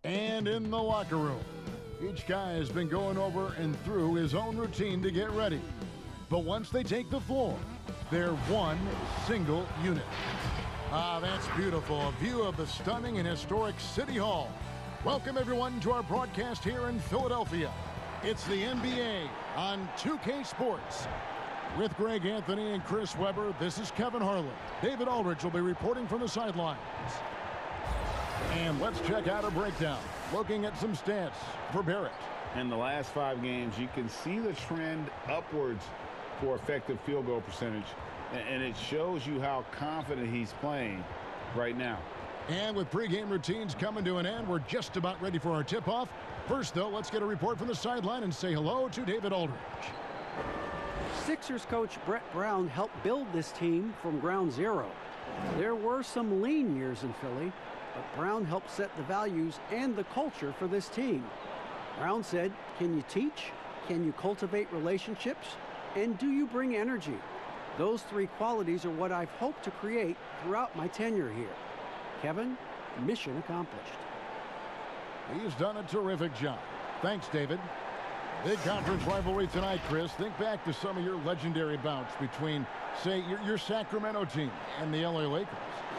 And in the locker room, each guy has been going over and through his own routine to get ready. But once they take the floor, they're one single unit. Ah, that's beautiful. A view of the stunning and historic City Hall. Welcome, everyone, to our broadcast here in Philadelphia. It's the NBA on 2K Sports. With Greg Anthony and Chris Webber, this is Kevin Harlan. David Aldridge will be reporting from the sidelines. And let's check out a breakdown, looking at some stats for Barrett. In the last 5 games, you can see the trend upwards for effective field goal percentage, and it shows you how confident he's playing right now. And with pregame routines coming to an end, we're just about ready for our tip-off. First, though, let's get a report from the sideline and say hello to David Aldridge. Sixers coach Brett Brown helped build this team from ground zero. There were some lean years in Philly, but Brown helped set the values and the culture for this team. Brown said, "Can you teach? Can you cultivate relationships? And do you bring energy? Those 3 qualities are what I've hoped to create throughout my tenure here." Kevin, mission accomplished. He's done a terrific job. Thanks, David. Big conference rivalry tonight, Chris. Think back to some of your legendary bouts between, say, your Sacramento team and the LA Lakers.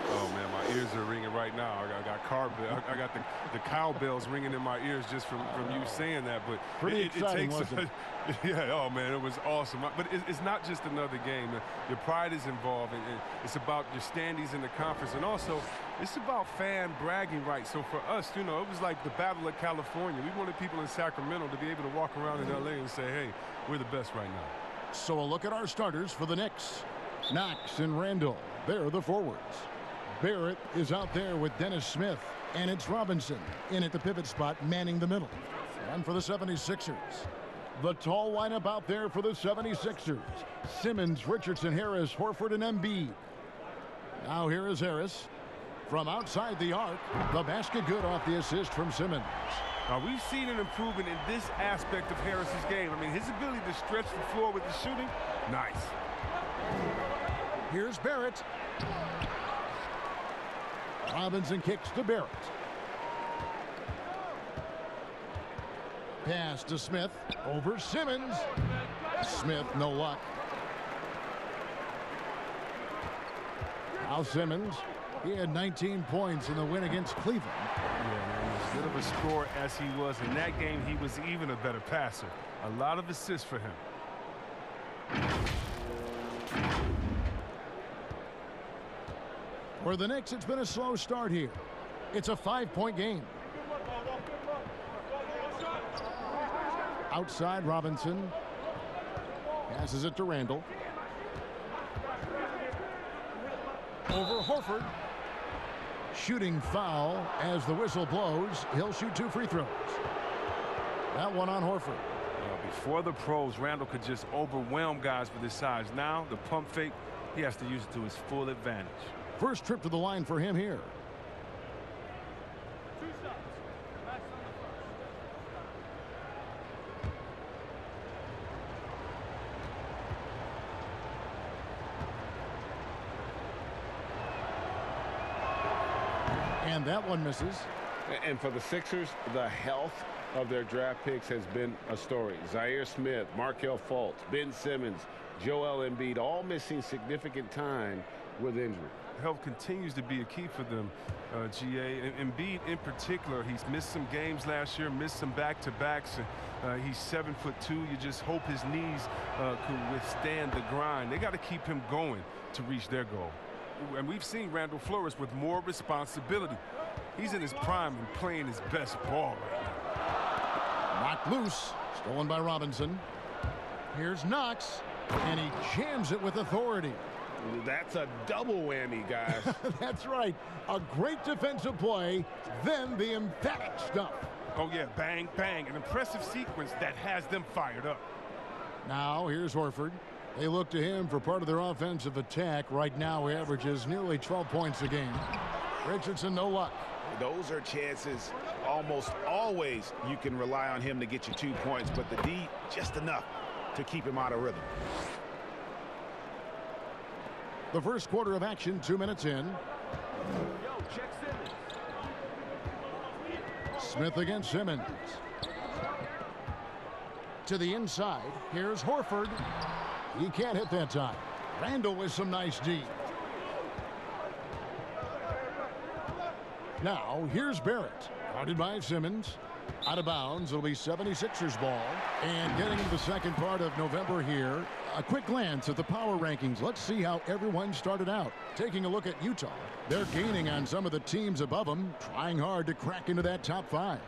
Oh, man, my ears are ringing right now. I got the cowbells ringing in my ears just from you saying that. But pretty exciting, wasn't it? Yeah, oh, man, it was awesome. But it's not just another game. Your pride is involved, and it's about your standings in the conference. And also, it's about fan bragging rights. So for us, you know, it was like the Battle of California. We wanted people in Sacramento to be able to walk around in LA and say, hey, we're the best right now. So a look at our starters for the Knicks. Knox and Randall, they're the forwards. Barrett is out there with Dennis Smith, and it's Robinson in at the pivot spot, manning the middle. And for the 76ers, the tall lineup out there for the 76ers. Simmons, Richardson, Harris, Horford, and Embiid. Now here is Harris. From outside the arc, the basket good off the assist from Simmons. Now, we've seen an improvement in this aspect of Harris's game. I mean, his ability to stretch the floor with the shooting, nice. Here's Barrett. Robinson kicks to Barrett. Pass to Smith. Over Simmons. Smith, no luck. Now Simmons. He had 19 points in the win against Cleveland. Yeah, man, as good of a scorer as he was in that game, he was even a better passer. A lot of assists for him. For the Knicks, it's been a slow start here. It's a 5-point game. Outside, Robinson. Passes it to Randall. Over Horford. Shooting foul as the whistle blows. He'll shoot 2 free throws. That one on Horford. Before the pros, Randall could just overwhelm guys with his size. Now, the pump fake, he has to use it to his full advantage. First trip to the line for him here. And that one misses. And for the Sixers, the health of their draft picks has been a story. Zaire Smith, Markelle Fultz, Ben Simmons, Joel Embiid, all missing significant time with injury. Health continues to be a key for them, GA. And Embiid in particular, he's missed some games last year, missed some back-to-backs. He's 7'2". You just hope his knees could withstand the grind. They got to keep him going to reach their goal. And we've seen Randall flourish with more responsibility. He's in his prime and playing his best ball right now. Knocked loose. Stolen by Robinson. Here's Knox. And he jams it with authority. That's a double whammy, guys. That's right. A great defensive play, then the emphatic stuff. Oh, yeah, bang, bang. An impressive sequence that has them fired up. Now, here's Horford. They look to him for part of their offensive attack. Right now, he averages nearly 12 points a game. Richardson, no luck. Those are chances almost always you can rely on him to get you 2 points, but the D, just enough to keep him out of rhythm. The first quarter of action, 2 minutes in. Smith against Simmons. To the inside. Here's Horford. He can't hit that time. Randall with some nice D. Now, here's Barrett. Guarded by Simmons. Out of bounds. It'll be 76ers ball. And getting into the second part of November here, a quick glance at the power rankings. Let's see how everyone started out. Taking a look at Utah. They're gaining on some of the teams above them, trying hard to crack into that top 5.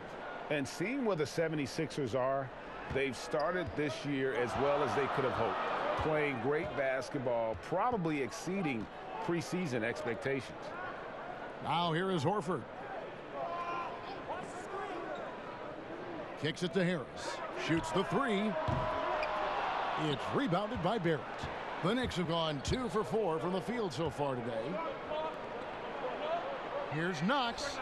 And seeing where the 76ers are, they've started this year as well as they could have hoped. Playing great basketball, probably exceeding preseason expectations. Now here is Horford. Kicks it to Harris. Shoots the 3. It's rebounded by Barrett. The Knicks have gone 2 for 4 from the field so far today. Here's Knox.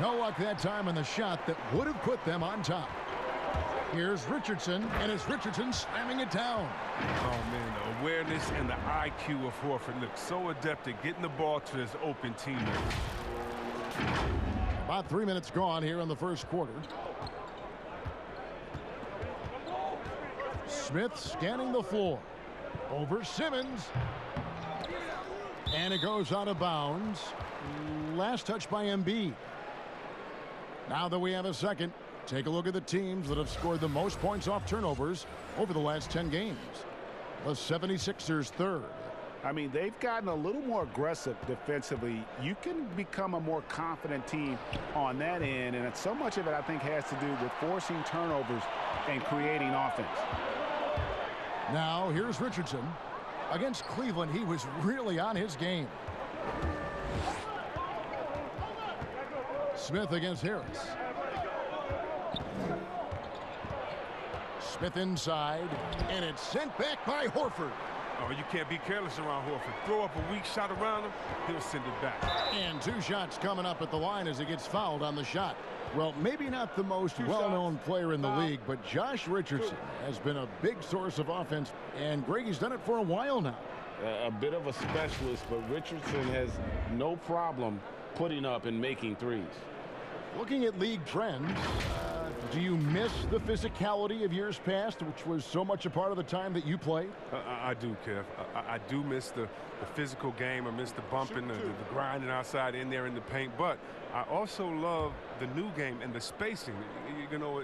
No luck that time on the shot that would have put them on top. Here's Richardson, and it's Richardson slamming it down. Oh, man, the awareness and the IQ of Horford looks so adept at getting the ball to his open teammates. About 3 minutes gone here in the first quarter. Smith scanning the floor. Over Simmons. And it goes out of bounds. Last touch by Embiid. Now that we have a second, take a look at the teams that have scored the most points off turnovers over the last 10 games. The 76ers third. I mean, they've gotten a little more aggressive defensively. You can become a more confident team on that end, and so much of it, I think, has to do with forcing turnovers and creating offense. Now, here's Richardson. Against Cleveland, he was really on his game. Smith against Harris. Smith inside, and it's sent back by Horford. Oh, you can't be careless around Horford. Throw up a weak shot around him, he'll send it back. And 2 shots coming up at the line as he gets fouled on the shot. Well, maybe not the most well-known player in the league, but Josh Richardson has been a big source of offense, and Greggy's done it for a while now. A bit of a specialist, but Richardson has no problem putting up and making threes. Looking at league trends, do you miss the physicality of years past, which was so much a part of the time that you played? I do, Kev. I do miss the physical game. I miss the bumping, the grinding outside in there in the paint. But I also love the new game and the spacing. You know,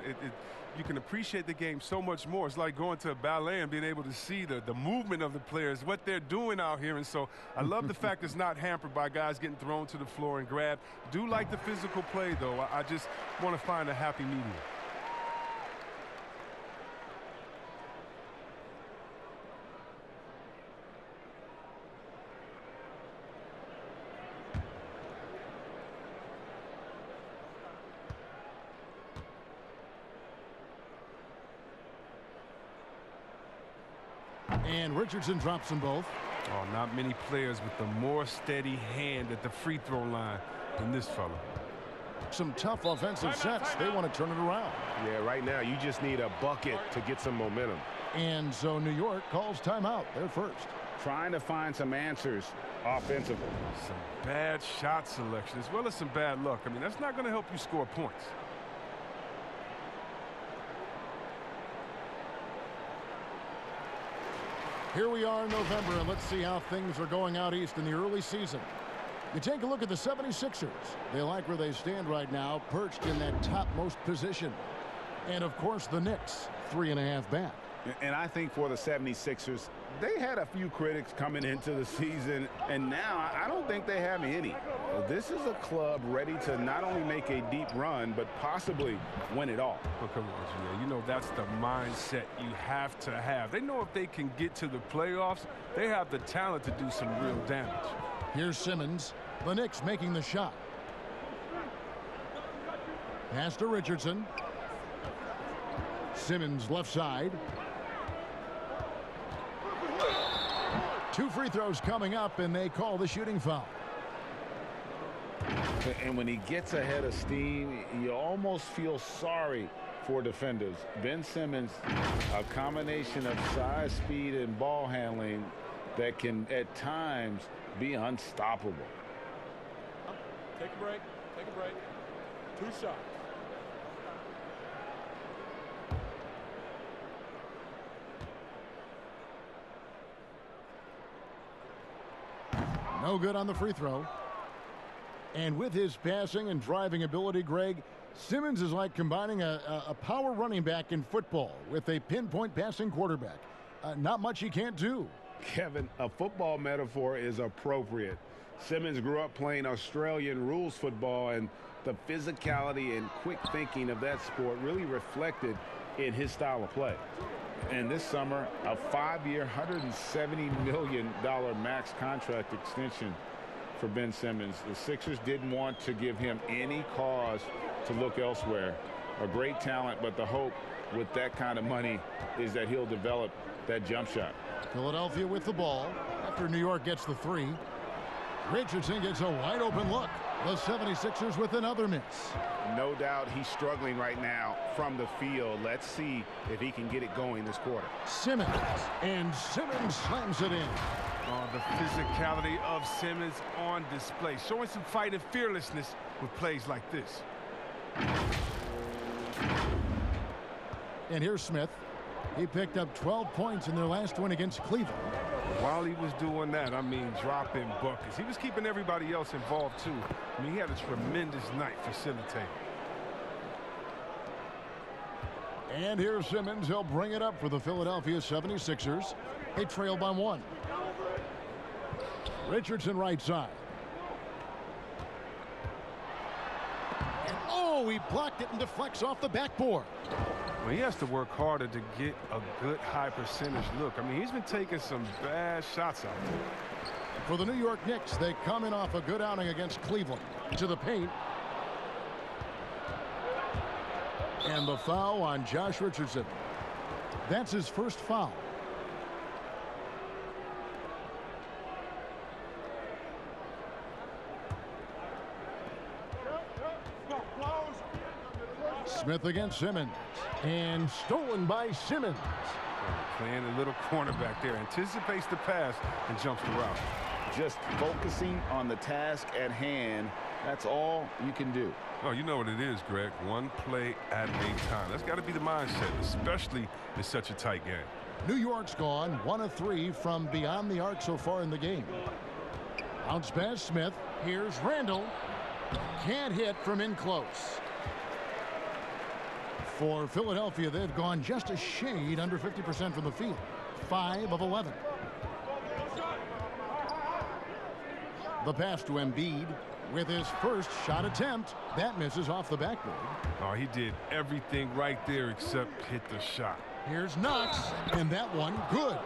you can appreciate the game so much more. It's like going to a ballet and being able to see the movement of the players, what they're doing out here. And so I love the fact it's not hampered by guys getting thrown to the floor and grabbed. Do like the physical play, though. I just want to find a happy medium. And Richardson drops them both. Oh, not many players with a more steady hand at the free throw line than this fella. Some tough offensive sets. They want to turn it around. Yeah, right now you just need a bucket to get some momentum. And so New York calls timeout. They're first. Trying to find some answers offensively. Some bad shot selection as well as some bad luck. I mean, that's not going to help you score points. Here we are in November, and let's see how things are going out east in the early season. You take a look at the 76ers. They like where they stand right now, perched in that topmost position. And, of course, the Knicks, 3.5 back. And I think for the 76ers, they had a few critics coming into the season, and now I don't think they have any. This is a club ready to not only make a deep run, but possibly win it all. Oh, come on, G.A. You know that's the mindset you have to have. They know if they can get to the playoffs, they have the talent to do some real damage. Here's Simmons. The Knicks making the shot. Pass to Richardson. Simmons left side. 2 free throws coming up, and they call the shooting foul. And when he gets ahead of steam, you almost feel sorry for defenders. Ben Simmons, a combination of size, speed, and ball handling that can, at times, be unstoppable. Take a break. Take a break. 2 shots. No good on the free throw. And with his passing and driving ability, Greg, Simmons is like combining a power running back in football with a pinpoint passing quarterback. Not much he can't do. Kevin, a football metaphor is appropriate. Simmons grew up playing Australian rules football, and the physicality and quick thinking of that sport really reflected in his style of play. And this summer, a 5-year, $170 million max contract extension for Ben Simmons. The Sixers didn't want to give him any cause to look elsewhere. A great talent, but the hope with that kind of money is that he'll develop that jump shot. Philadelphia with the ball after New York gets the 3. Richardson gets a wide open look. The 76ers with another miss. No doubt he's struggling right now from the field. Let's see if he can get it going this quarter. Simmons, and Simmons slams it in. Oh, the physicality of Simmons on display, showing some fight and fearlessness with plays like this. And here's Smith. He picked up 12 points in their last win against Cleveland. While he was doing that, I mean, dropping buckets. He was keeping everybody else involved, too. I mean, he had a tremendous night facilitating. And here's Simmons. He'll bring it up for the Philadelphia 76ers. They trail by 1. Richardson right side. And oh, he blocked it and deflects off the backboard. Well, he has to work harder to get a good high percentage look. I mean, he's been taking some bad shots out there. For the New York Knicks, they come in off a good outing against Cleveland. To the paint. And the foul on Josh Richardson. That's his first foul. Smith against Simmons. And stolen by Simmons. Playing a little cornerback there. Anticipates the pass and jumps the route. Just focusing on the task at hand. That's all you can do. Oh, you know what it is, Greg. One play at a time. That's got to be the mindset, especially in such a tight game. New York's gone 1 of 3 from beyond the arc so far in the game. Bounce pass Smith. Here's Randall. Can't hit from in close. For Philadelphia, they've gone just a shade under 50% from the field. 5 of 11. The pass to Embiid with his first shot attempt. That misses off the backboard. Oh, he did everything right there except hit the shot. Here's Knox, and that one good.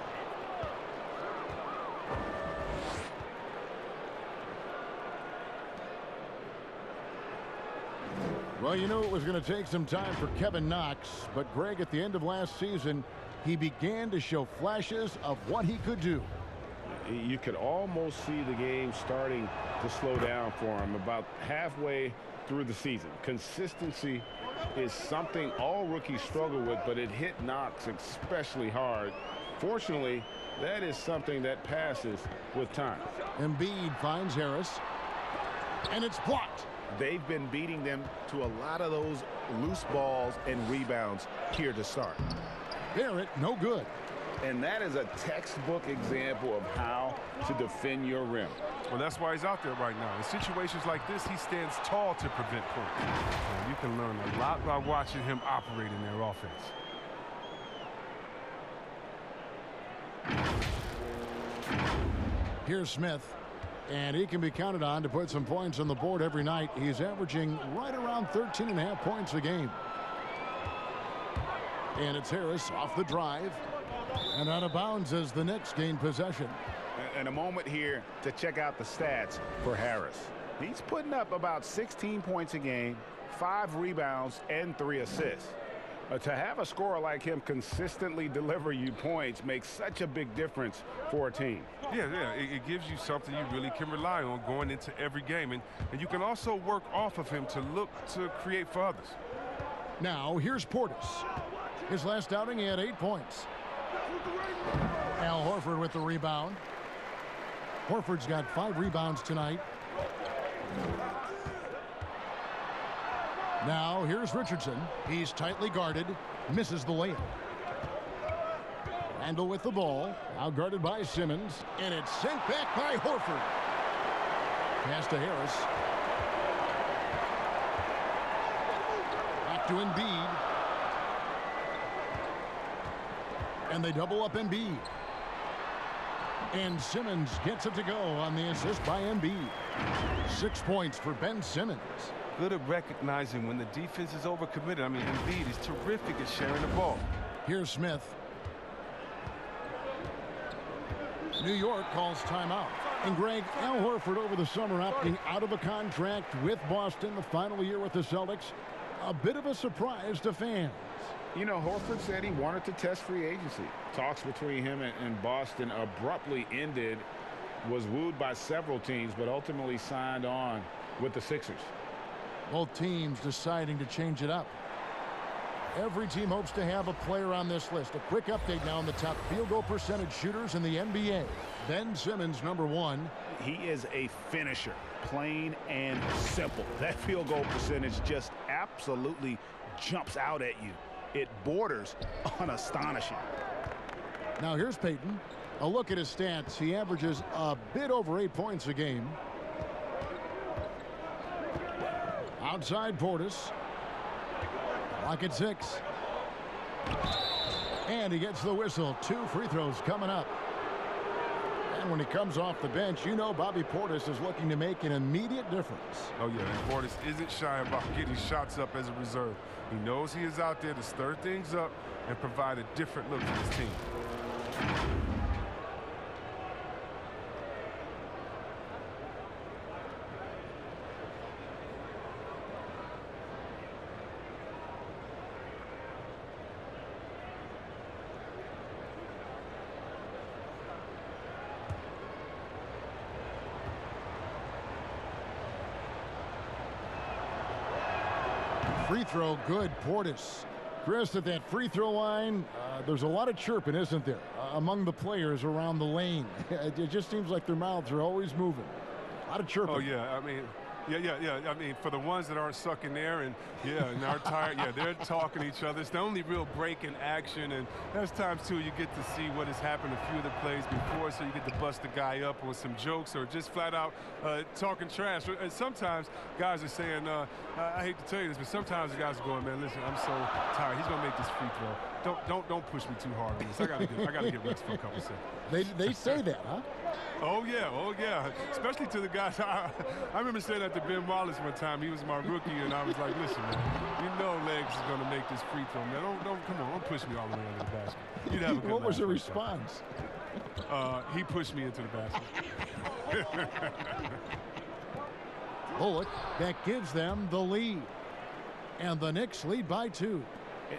Well, you knew it was going to take some time for Kevin Knox, but Greg, at the end of last season, he began to show flashes of what he could do. You could almost see the game starting to slow down for him about halfway through the season. Consistency is something all rookies struggle with, but it hit Knox especially hard. Fortunately, that is something that passes with time. Embiid finds Harris, and it's blocked. They've been beating them to a lot of those loose balls and rebounds here to start. Barrett, no good. And that is a textbook example of how to defend your rim. Well, that's why he's out there right now. In situations like this, he stands tall to prevent points. And you can learn a lot by watching him operate in their offense. Here's Smith, and he can be counted on to put some points on the board every night. He's averaging right around 13.5 points a game. And it's Harris off the drive and out of bounds as the Knicks gain possession. And a moment here to check out the stats for Harris. He's putting up about 16 points a game, 5 rebounds, and 3 assists. To have a scorer like him consistently deliver you points makes such a big difference for a team. Yeah, it gives you something you really can rely on going into every game. And you can also work off of him to look to create for others. Now, here's Portis. His last outing, he had 8 points. Al Horford with the rebound. Horford's got 5 rebounds tonight. Now here's Richardson. He's tightly guarded. Misses the layup. Randall with the ball. Now guarded by Simmons. And it's sent back by Horford. Pass to Harris. Back to Embiid. And they double up Embiid. And Simmons gets it to go on the assist by Embiid. 6 points for Ben Simmons. Good at recognizing when the defense is overcommitted. I mean, Embiid is terrific at sharing the ball. Here's Smith. New York calls timeout. And Greg, Al Horford over the summer opting out of a contract with Boston, the final year with the Celtics. A bit of a surprise to fans. You know, Horford said he wanted to test free agency. Talks between him and Boston abruptly ended, was wooed by several teams, but ultimately signed on with the Sixers. Both teams deciding to change it up. Every team hopes to have a player on this list. A quick update now on the top field goal percentage shooters in the NBA. Ben Simmons, #1. He is a finisher, plain and simple. That field goal percentage just absolutely jumps out at you. It borders on astonishing. Now here's Payton. A look at his stats. He averages a bit over 8 points a game. Outside Portis. Lock at 6. And he gets the whistle. 2 free throws coming up. And when he comes off the bench, you know Bobby Portis is looking to make an immediate difference. Oh, yeah, and Portis isn't shy about getting shots up as a reserve. He knows he is out there to stir things up and provide a different look to his team. Free throw good, Portis. Chris, at that free throw line, there's a lot of chirping, isn't there, among the players around the lane. It just seems like their mouths are always moving. A lot of chirping. Oh, yeah, I mean, yeah. I mean, for the ones that aren't sucking there and are tired, they're talking to each other. It's the only real break in action, and there's times, too, you get to see what has happened a few of the plays before, so you get to bust the guy up with some jokes or just flat out talking trash. And sometimes guys are saying, I hate to tell you this, but sometimes the guys are going, man, listen, I'm so tired. He's going to make this free throw. Don't push me too hard on this. I gotta get rest for a couple seconds. They say that, huh? Oh yeah. Especially to the guys. I remember saying that to Ben Wallace one time. He was my rookie, and I was like, listen, man, you know Legs is going to make this free throw, man. Don't push me all the way under the basket. You'd have a good What was the laugh response? He pushed me into the basket. Bullock, that gives them the lead. And the Knicks lead by 2.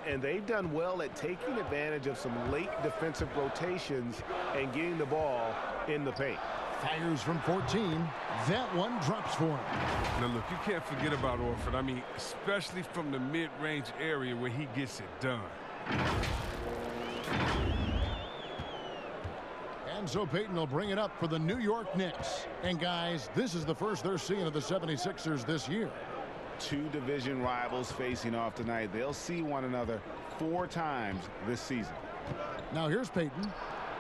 And they've done well at taking advantage of some late defensive rotations and getting the ball in the paint. Fires from 14. That one drops for him. Now, look, you can't forget about Orford. I mean, especially from the mid-range area where he gets it done. And so Payton will bring it up for the New York Knicks. And, guys, this is the first they're seeing of the 76ers this year. 2 division rivals facing off tonight. They'll see one another 4 times this season. Now here's Payton.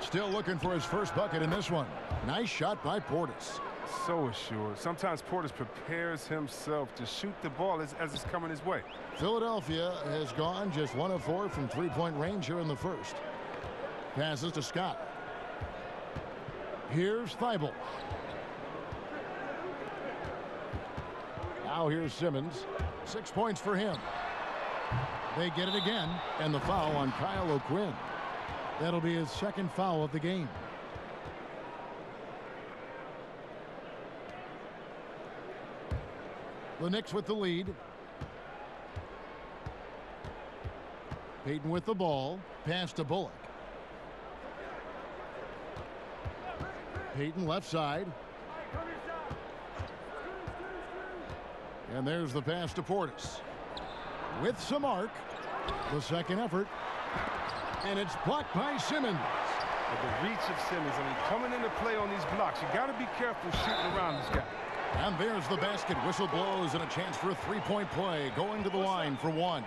Still looking for his first bucket in this one. Nice shot by Portis. So assured. Sometimes Portis prepares himself to shoot the ball as it's coming his way. Philadelphia has gone just 1 of 4 from 3-point range here in the first. Passes to Scott. Here's Thibault. Now here's Simmons. 6 points for him. They get it again, and the foul on Kyle O'Quinn. That'll be his second foul of the game. The Knicks with the lead. Payton with the ball. Pass to Bullock. Payton left side. And there's the pass to Portis. With some arc. The second effort. And it's blocked by Simmons. But the reach of Simmons, I mean, coming into play on these blocks, you got to be careful shooting around this guy. And there's the basket. Whistle blows and a chance for a three-point play. Going to the line for one.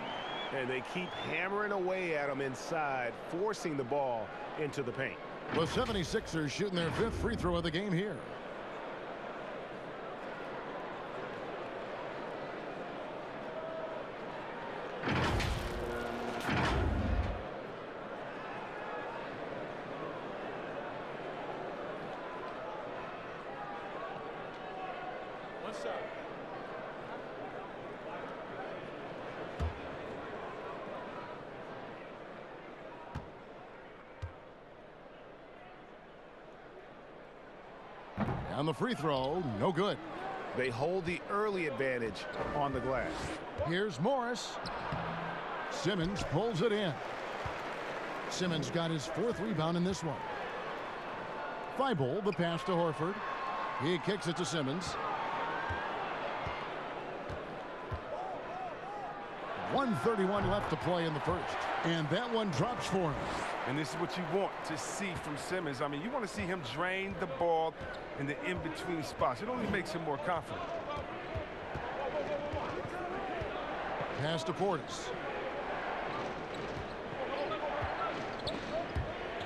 And they keep hammering away at him inside, forcing the ball into the paint. The 76ers shooting their 5th free throw of the game here. What's up? On the free throw, no good. They hold the early advantage on the glass. Here's Morris. Simmons pulls it in. Simmons got his 4th rebound in this one. Thibault, the pass to Horford. He kicks it to Simmons. 1:31 left to play in the first. And that one drops for him. And this is what you want to see from Simmons. I mean, you want to see him drain the ball in the in-between spots. It only makes him more confident. Pass to Portis.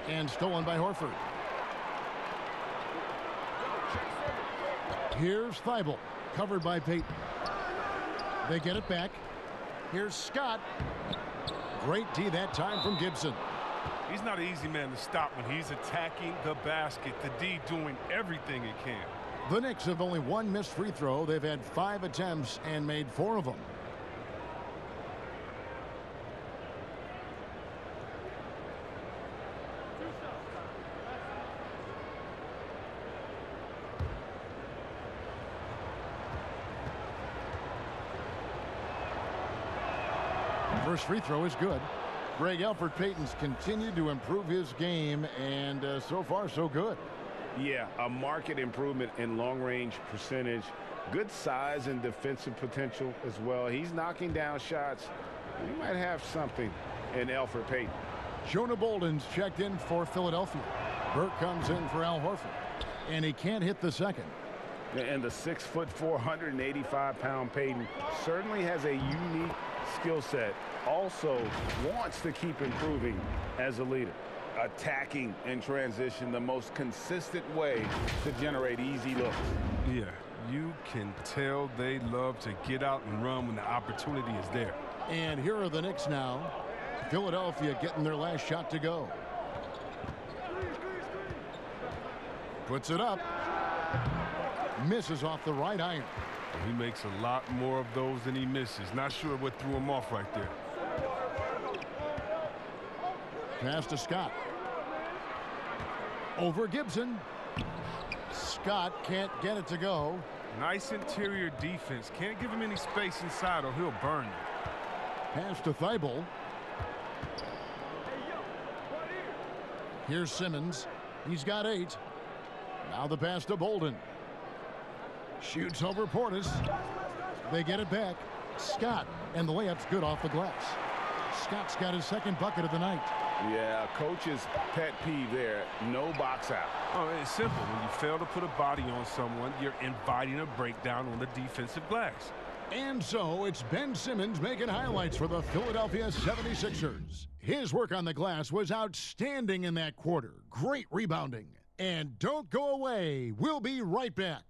And stolen by Horford. Here's Thibault, covered by Payton. They get it back. Here's Scott. Great D that time from Gibson. He's not an easy man to stop when he's attacking the basket. The D doing everything he can. The Knicks have only one missed free throw. They've had 5 attempts and made 4 of them. First free throw is good. Greg Alfred Payton's continued to improve his game, and so far so good. Yeah, a marked improvement in long-range percentage. Good size and defensive potential as well. He's knocking down shots. We might have something in Alfred Payton. Jonah Bolden's checked in for Philadelphia. Burke comes in for Al Horford, and he can't hit the second. And the 6'4", 185-pound Payton certainly has a unique skill set. Also wants to keep improving as a leader. Attacking in transition, the most consistent way to generate easy looks. Yeah, you can tell they love to get out and run when the opportunity is there. And here are the Knicks now. Philadelphia getting their last shot to go. Puts it up. Misses off the right iron. He makes a lot more of those than he misses. Not sure what threw him off right there. Pass to Scott. Over Gibson. Scott can't get it to go. Nice interior defense. Can't give him any space inside or he'll burn you. Pass to Thibault. Here's Simmons. He's got 8. Now the pass to Bolden. Shoots over Portis. They get it back. Scott, and the layup's good off the glass. Scott's got his 2nd bucket of the night. Yeah, coach's pet peeve there. No box out. Oh, it's simple. When you fail to put a body on someone, you're inviting a breakdown on the defensive glass. And so it's Ben Simmons making highlights for the Philadelphia 76ers. His work on the glass was outstanding in that quarter. Great rebounding. And don't go away. We'll be right back.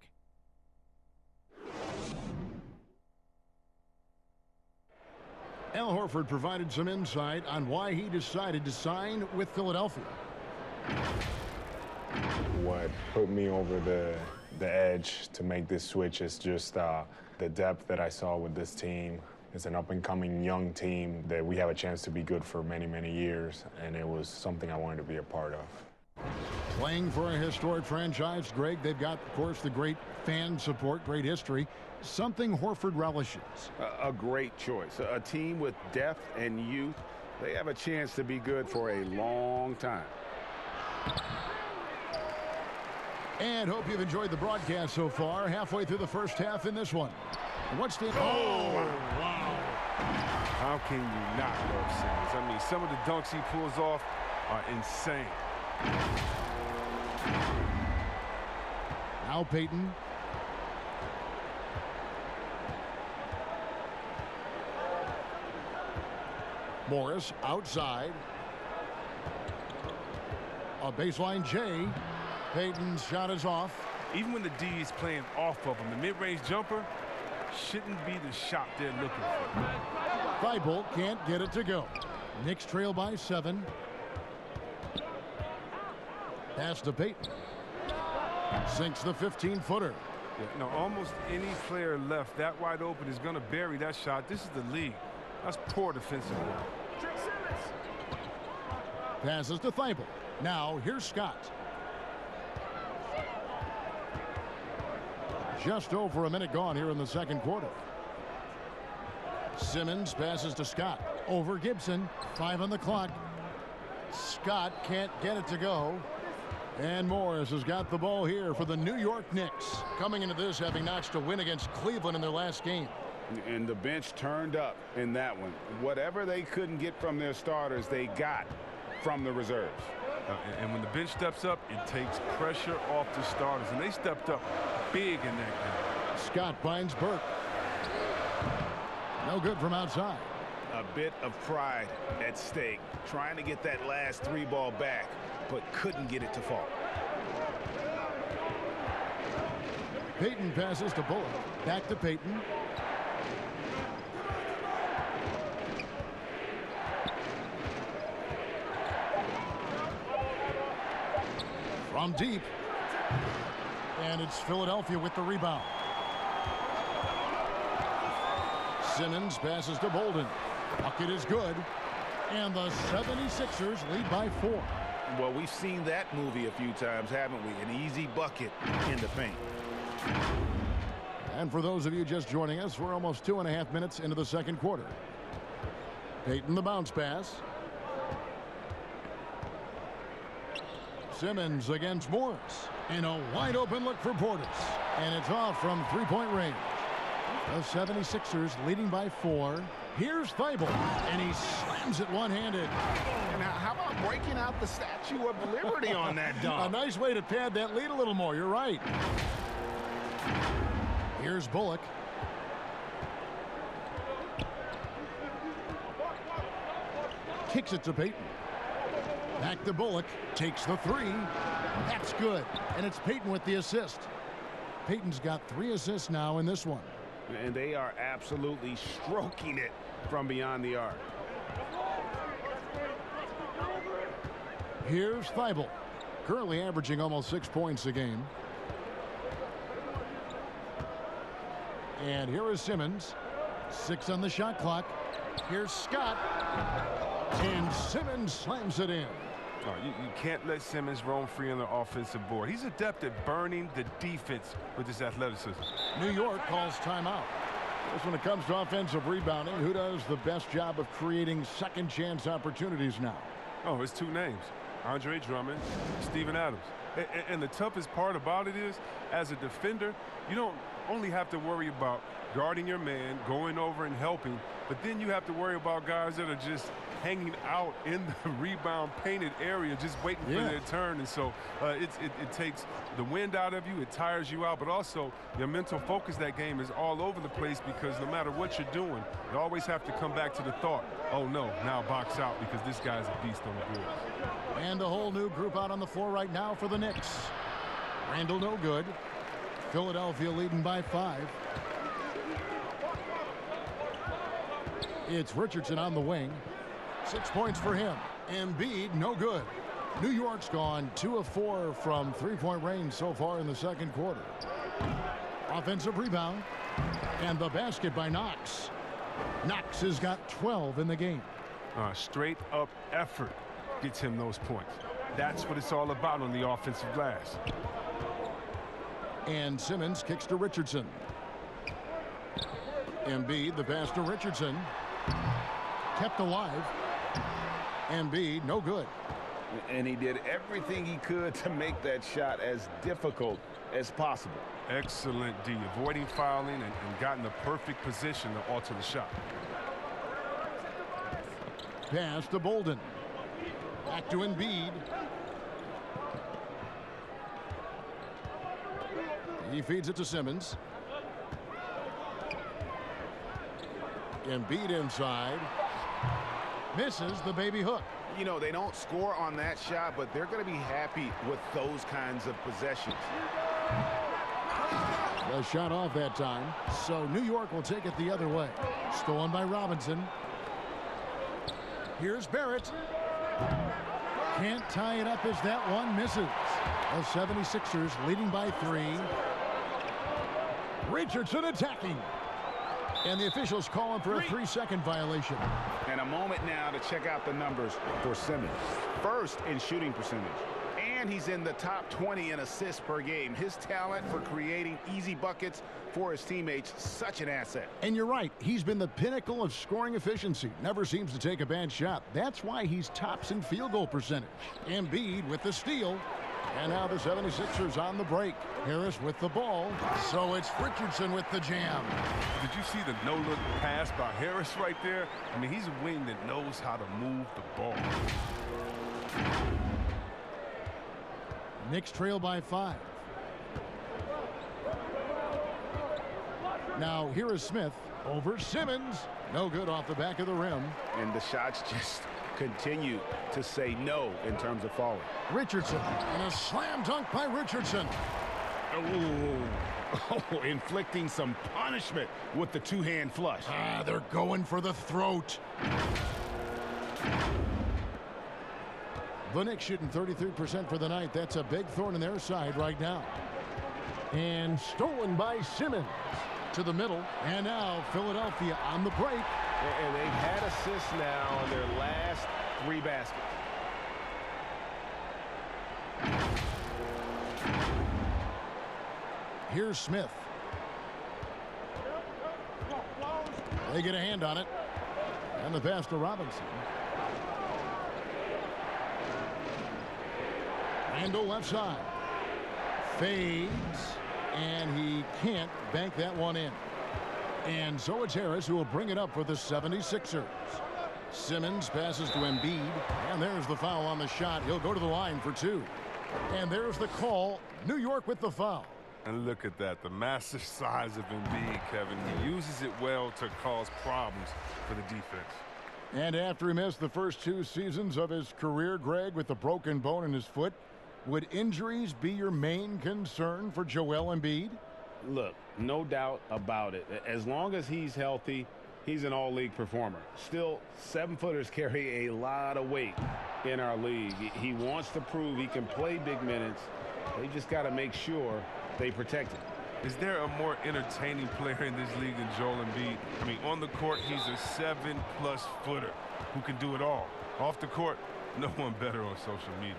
Al Horford provided some insight on why he decided to sign with Philadelphia. What put me over the edge to make this switch is just the depth that I saw with this team. It's an up-and-coming young team that we have a chance to be good for many, many years, and it was something I wanted to be a part of. Playing for a historic franchise, Greg, they've got, of course, the great fan support, great history, something Horford relishes. A great choice. A team with depth and youth. They have a chance to be good for a long time. And hope you've enjoyed the broadcast so far. Halfway through the first half in this one. What's the... Oh, wow. How can you not love Simmons? I mean, some of the dunks he pulls off are insane. Now Payton. Morris outside. A baseline J. Payton's shot is off. Even when the D is playing off of him, the mid-range jumper shouldn't be the shot they're looking for. Thibault can't get it to go. Knicks trail by 7. Pass to Payton. Sinks the 15-footer. Yeah, now, almost any player left that wide open is going to bury that shot. This is the league. That's poor defensive work. Passes to Thibault. Now, here's Scott. Just over a minute gone here in the second quarter. Simmons passes to Scott. Over Gibson. 5 on the clock. Scott can't get it to go. And Morris has got the ball here for the New York Knicks. Coming into this having notched a win against Cleveland in their last game. And the bench turned up in that one. Whatever they couldn't get from their starters, they got from the reserves. And when the bench steps up, it takes pressure off the starters. And they stepped up big in that game. Scott finds Burke. No good from outside. A bit of pride at stake. Trying to get that last 3 ball back, but couldn't get it to fall. Payton passes to Bullock. Back to Payton. From deep. And it's Philadelphia with the rebound. Simmons passes to Bolden. Bucket is good. And the 76ers lead by 4. Well, we've seen that movie a few times, haven't we? An easy bucket in the paint. And for those of you just joining us, we're almost 2.5 minutes into the second quarter. Payton the bounce pass. Simmons against Morris. And a wide open look for Portis. And it's off from 3-point range. The 76ers leading by 4. Here's Thibault. And he slams it one-handed. Now, how about breaking out the Statue of Liberty on that dunk? A nice way to pad that lead a little more. You're right. Here's Bullock. Kicks it to Payton. Back to Bullock. Takes the 3. That's good. And it's Payton with the assist. Payton's got 3 assists now in this one. And they are absolutely stroking it from beyond the arc. Here's Thibault. Currently averaging almost 6 points a game. And here is Simmons. 6 on the shot clock. Here's Scott. And Simmons slams it in. Oh, you can't let Simmons roam free on the offensive board. He's adept at burning the defense with his athleticism. New York calls timeout. Just when it comes to offensive rebounding, who does the best job of creating second chance opportunities now? Oh, it's 2 names. Andre Drummond, Steven Adams. And the toughest part about it is, as a defender, you don't only have to worry about guarding your man, going over and helping, but then you have to worry about guys that are just hanging out in the rebound painted area, just waiting for their turn. And so it takes the wind out of you, it tires you out, but also your mental focus that game is all over the place, because no matter what you're doing, you always have to come back to the thought, oh no, now box out, because this guy's a beast on the board. And a whole new group out on the floor right now for the Knicks. Randall no good. Philadelphia leading by 5. It's Richardson on the wing. 6 points for him. Embiid no good. New York's gone 2 of 4 from 3-point range so far in the second quarter. Offensive rebound. And the basket by Knox. Knox has got 12 in the game. Straight up effort gets him those points. That's what it's all about on the offensive glass. And Simmons kicks to Richardson. Embiid, the pass to Richardson. Kept alive. Embiid, no good. And he did everything he could to make that shot as difficult as possible. Excellent D, avoiding fouling and got in the perfect position to alter the shot. Pass to Bolden. Back to Embiid. He feeds it to Simmons. Embiid inside. Misses the baby hook. You know, they don't score on that shot, but they're going to be happy with those kinds of possessions. The shot off that time, so New York will take it the other way. Stolen by Robinson. Here's Barrett. Can't tie it up as that one misses. The 76ers leading by 3. Richardson attacking. And the officials calling for a 3-second violation. And a moment now to check out the numbers for Simmons. First in shooting percentage. And he's in the top 20 in assists per game. His talent for creating easy buckets for his teammates, such an asset. And you're right, he's been the pinnacle of scoring efficiency. Never seems to take a bad shot. That's why he's tops in field goal percentage. Embiid with the steal. And now the 76ers on the break. Harris with the ball. So it's Richardson with the jam. Did you see the no-look pass by Harris right there? I mean, he's a wing that knows how to move the ball. Knicks trail by 5. Now here is Smith over Simmons. No good off the back of the rim. And the shots just continue to say no in terms of falling. Richardson, and a slam dunk by Richardson. Oh, inflicting some punishment with the two-hand flush. They're going for the throat. The Knicks shooting 33% for the night. That's a big thorn in their side right now. And stolen by Simmons to the middle. And now Philadelphia on the break. And they've had assists now on their last 3 baskets. Here's Smith. They get a hand on it. And the pass to Robinson. Randall left side. Fades. And he can't bank that one in. And so it's Harris who will bring it up for the 76ers. Simmons passes to Embiid. And there's the foul on the shot. He'll go to the line for 2. And there's the call. New York with the foul. And look at that, the massive size of Embiid, Kevin. He uses it well to cause problems for the defense. And after he missed the first 2 seasons of his career, Greg, with a broken bone in his foot, would injuries be your main concern for Joel Embiid? Look, no doubt about it. As long as he's healthy, he's an all-league performer. Still, 7-footers carry a lot of weight in our league. He wants to prove he can play big minutes. They just got to make sure they protect him. Is there a more entertaining player in this league than Joel Embiid? I mean, on the court, he's a 7+ footer who can do it all. Off the court, no one better on social media.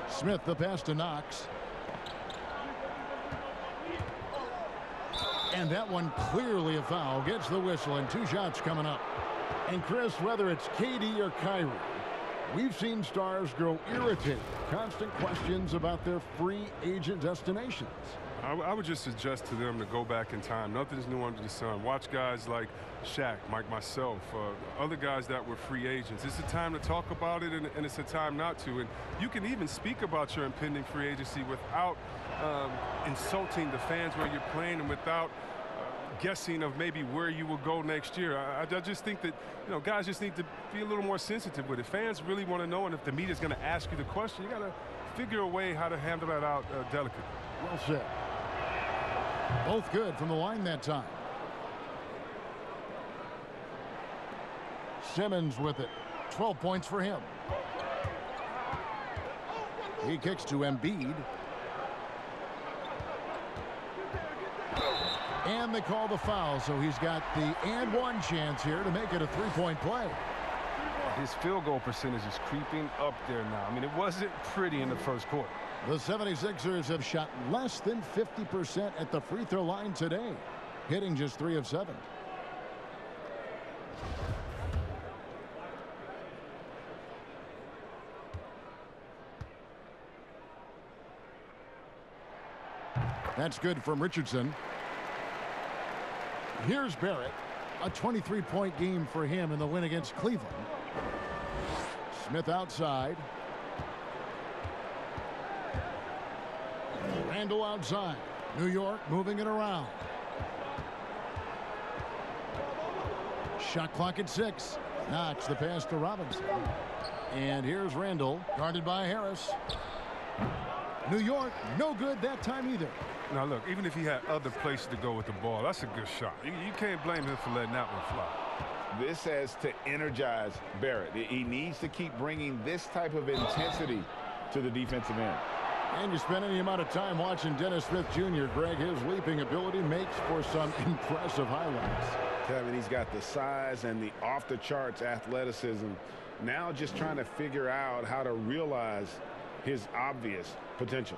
Smith, the pass to Knox. And that one clearly a foul. Gets the whistle, and 2 shots coming up. And Chris, whether it's KD or Kyrie, we've seen stars grow irritated. Constant questions about their free agent destinations. I would just suggest to them to go back in time. Nothing's new under the sun. Watch guys like Shaq, myself, other guys that were free agents. It's a time to talk about it, and it's a time not to. And you can even speak about your impending free agency without insulting the fans where you're playing and without guessing of maybe where you will go next year. I just think that, guys just need to be a little more sensitive with it. Fans really want to know, and if the media's going to ask you the question, you got to figure a way how to handle that out delicately. Well said. Both good from the line that time. Simmons with it. 12 points for him. He kicks to Embiid. And they call the foul, so he's got the and one chance here to make it a 3-point play. His field goal percentage is creeping up there now. I mean, it wasn't pretty in the first quarter. The 76ers have shot less than 50% at the free throw line today, hitting just 3 of 7. That's good from Richardson. Here's Barrett. A 23-point game for him in the win against Cleveland. Smith outside. Randall outside. New York moving it around. Shot clock at 6. Knocks the pass to Robinson. And here's Randall, guarded by Harris. New York, no good that time either. Now, look, even if he had other places to go with the ball, that's a good shot. You can't blame him for letting that one fly. This has to energize Barrett. He needs to keep bringing this type of intensity to the defensive end. And you spend any amount of time watching Dennis Smith Jr., Greg, his leaping ability makes for some impressive highlights. Kevin, he's got the size and the off-the-charts athleticism. Now just trying to figure out how to realize his obvious potential.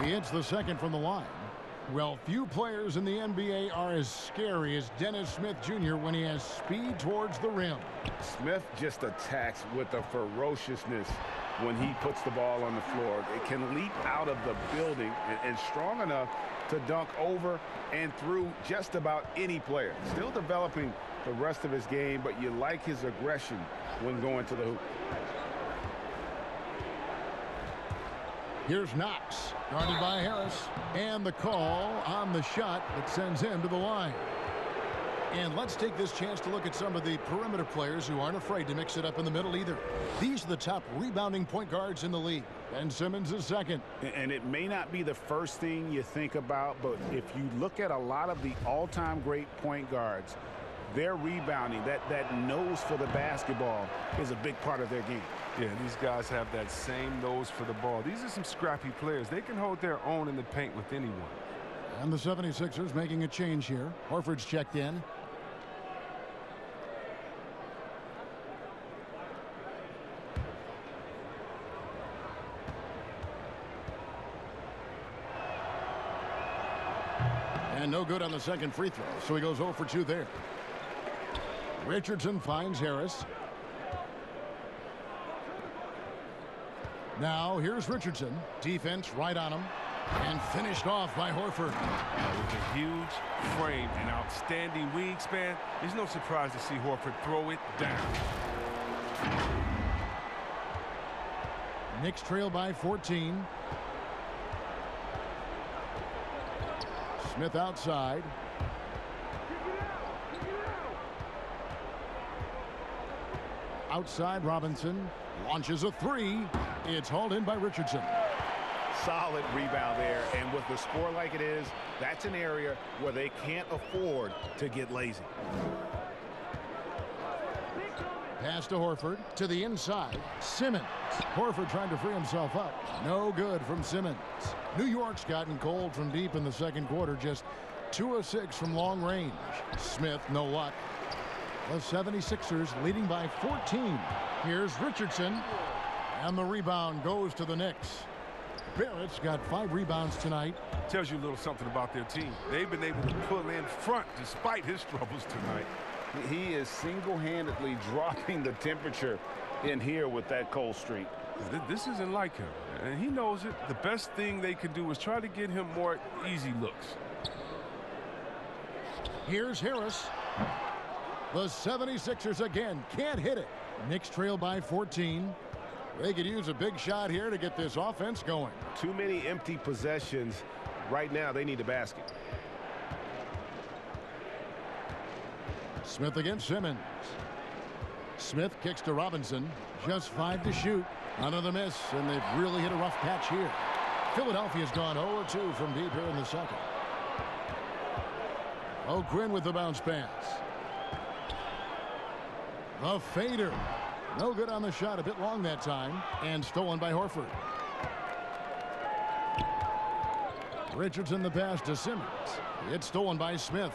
He hits the second from the line. Well, few players in the NBA are as scary as Dennis Smith Jr. when he has speed towards the rim. Smith just attacks with a ferociousness when he puts the ball on the floor. It can leap out of the building and strong enough to dunk over and through just about any player. Still developing the rest of his game, but you like his aggression when going to the hoop. Here's Knox, guarded by Harris. And the call on the shot that sends him to the line. And let's take this chance to look at some of the perimeter players who aren't afraid to mix it up in the middle either. These are the top rebounding point guards in the league. Ben Simmons is second. And it may not be the first thing you think about, but if you look at a lot of the all-time great point guards, their rebounding, that nose for the basketball is a big part of their game. Yeah, these guys have that same nose for the ball. These are some scrappy players. They can hold their own in the paint with anyone. And the 76ers making a change here. Horford's checked in. And no good on the second free throw, so he goes 0 for 2 there. Richardson finds Harris. Now here's Richardson. Defense right on him. And finished off by Horford. With a huge frame and outstanding wingspan, there's no surprise to see Horford throw it down. Knicks trail by 14. Smith outside. Outside Robinson. Launches a three. It's hauled in by Richardson. Solid rebound there, and with the score like it is, that's an area where they can't afford to get lazy. Pass to Horford. To the inside. Simmons. Horford trying to free himself up. No good from Simmons. New York's gotten cold from deep in the second quarter. Just 2 of 6 from long range. Smith, no luck. The 76ers leading by 14. Here's Richardson. And the rebound goes to the Knicks. Barrett's got 5 rebounds tonight. Tells you a little something about their team. They've been able to pull in front despite his troubles tonight. He is single-handedly dropping the temperature in here with that cold streak. This isn't like him, and he knows it. The best thing they can do is try to get him more easy looks. Here's Harris. The 76ers again can't hit it. Knicks trail by 14. They could use a big shot here to get this offense going. Too many empty possessions. Right now, they need a basket. Smith against Simmons. Smith kicks to Robinson. Just 5 to shoot. Another miss, and they've really hit a rough patch here. Philadelphia's gone 0-2 from deep here in the second. O'Quinn with the bounce pass. The fader. No good on the shot, a bit long that time, and stolen by Horford. Richardson the pass to Simmons. It's stolen by Smith.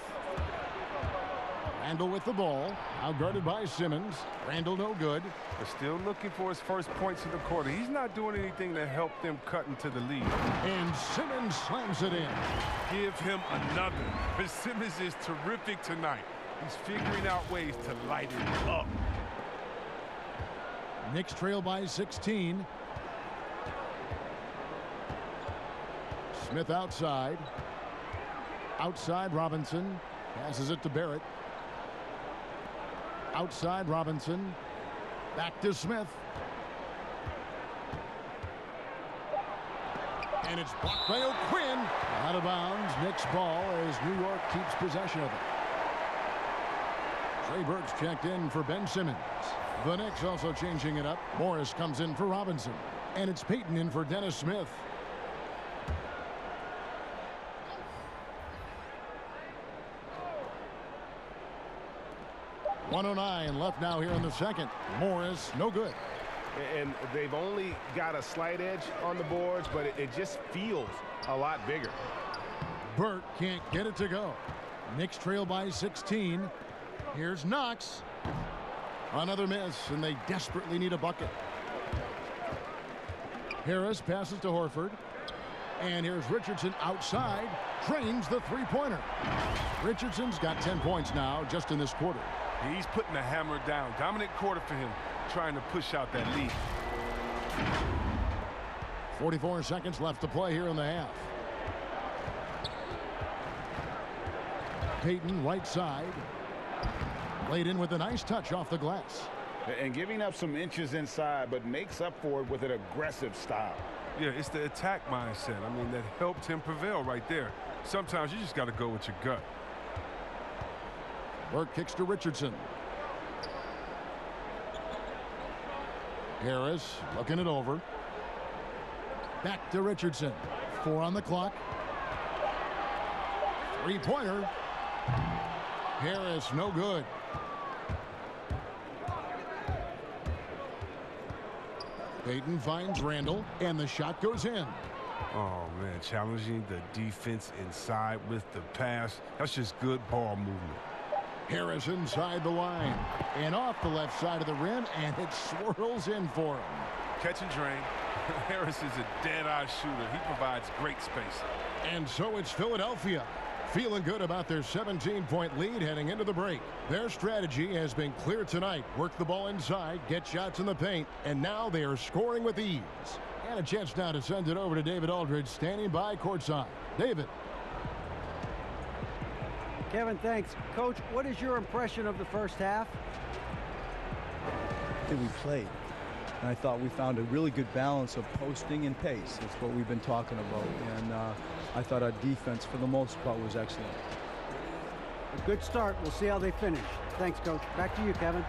Randall with the ball, out guarded by Simmons. Randall no good. They're still looking for his first points in the quarter. He's not doing anything to help them cut into the lead. And Simmons slams it in. Give him another. But Simmons is terrific tonight. He's figuring out ways to light it up. Knicks trail by 16. Smith outside. Outside Robinson. Passes it to Barrett. Outside Robinson. Back to Smith. And it's blocked by O'Quinn. Out of bounds. Knicks ball as New York keeps possession of it. Trey Burks checked in for Ben Simmons. The Knicks also changing it up. Morris comes in for Robinson. And it's Payton in for Dennis Smith. .109 left now here in the second. Morris, no good. And they've only got a slight edge on the boards, but it just feels a lot bigger. Burt can't get it to go. Knicks trail by 16. Here's Knox. Another miss, and they desperately need a bucket. Harris passes to Horford. And here's Richardson outside. Drains the three-pointer. Richardson's got 10 points now just in this quarter. He's putting the hammer down. Dominant quarter for him, trying to push out that lead. 44 seconds left to play here in the half. Payton right side. Laid in with a nice touch off the glass. And giving up some inches inside, but makes up for it with an aggressive style. Yeah, it's the attack mindset. I mean, that helped him prevail right there. Sometimes you just got to go with your gut. Burke kicks to Richardson. Harris looking it over. Back to Richardson. 4 on the clock. Three-pointer. Harris, no good. Payton finds Randall, and the shot goes in. Oh, man, challenging the defense inside with the pass. That's just good ball movement. Harris inside the line and off the left side of the rim, and it swirls in for him. Catch and drain. Harris is a dead-eye shooter. He provides great space. And so it's Philadelphia feeling good about their 17-point lead heading into the break. Their strategy has been clear tonight. Work the ball inside, get shots in the paint, and now they are scoring with ease. And a chance now to send it over to David Aldridge, standing by courtside. David. Kevin, thanks. Coach, what is your impression of the first half? That we played. And I thought we found a really good balance of posting and pace. That's what we've been talking about. And I thought our defense, for the most part, was excellent. A good start. We'll see how they finish. Thanks, Coach. Back to you, Kevin.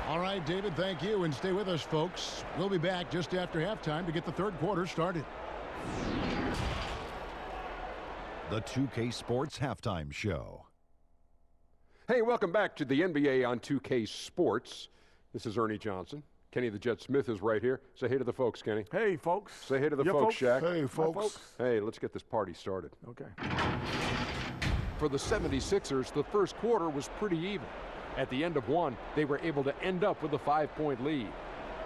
All right, David, thank you. And stay with us, folks. We'll be back just after halftime to get the third quarter started. The 2K Sports Halftime Show. Hey, welcome back to the NBA on 2K Sports. This is Ernie Johnson. Kenny the Jet Smith is right here. Say hey to the folks, Kenny. Hey, folks. Say hey to the folks, Shaq. Hey, folks. Hey, let's get this party started. Okay. For the 76ers, the first quarter was pretty even. At the end of one, they were able to end up with a 5-point lead.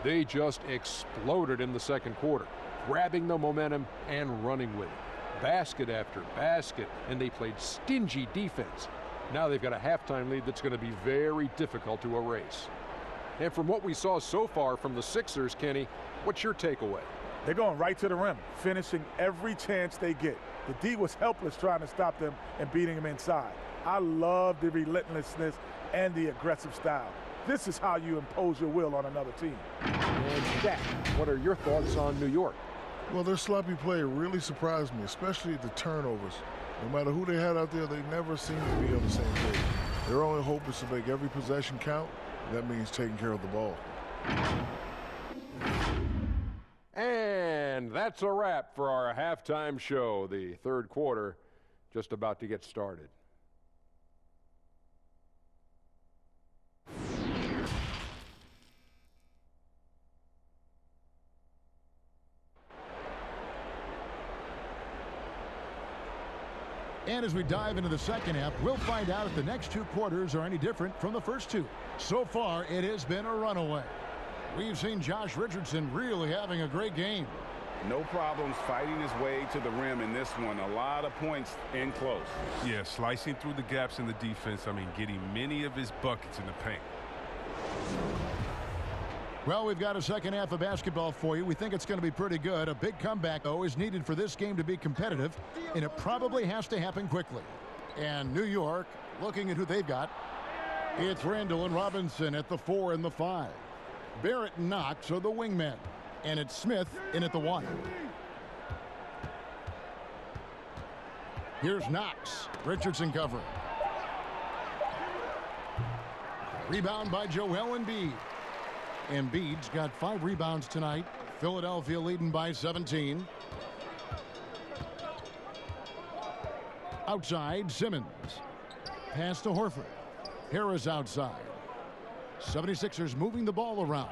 They just exploded in the second quarter, grabbing the momentum and running with it. Basket after basket, and they played stingy defense. Now they've got a halftime lead that's going to be very difficult to erase. And from what we saw so far from the Sixers, Kenny, what's your takeaway? They're going right to the rim, finishing every chance they get. The D was helpless trying to stop them and beating them inside. I love the relentlessness and the aggressive style. This is how you impose your will on another team. And Shaq, what are your thoughts on New York? Well, their sloppy play really surprised me, especially the turnovers. No matter who they had out there, they never seemed to be on the same page. Their only hope is to make every possession count. That means taking care of the ball. And that's a wrap for our halftime show. The third quarter just about to get started. And as we dive into the second half, we'll find out if the next two quarters are any different from the first two. So far, it has been a runaway. We've seen Josh Richardson really having a great game. No problems fighting his way to the rim in this one. A lot of points in close. Yeah, slicing through the gaps in the defense. I mean, getting many of his buckets in the paint. Well, we've got a second half of basketball for you. We think it's going to be pretty good. A big comeback, though, is needed for this game to be competitive, and it probably has to happen quickly. And New York, looking at who they've got, it's Randall and Robinson at the 4 and the 5. Barrett and Knox are the wingmen. And it's Smith in at the 1. Here's Knox. Richardson covering. Rebound by Joel Embiid. Embiid's got 5 rebounds tonight. Philadelphia leading by 17. Outside, Simmons. Pass to Horford. Harris outside. 76ers moving the ball around.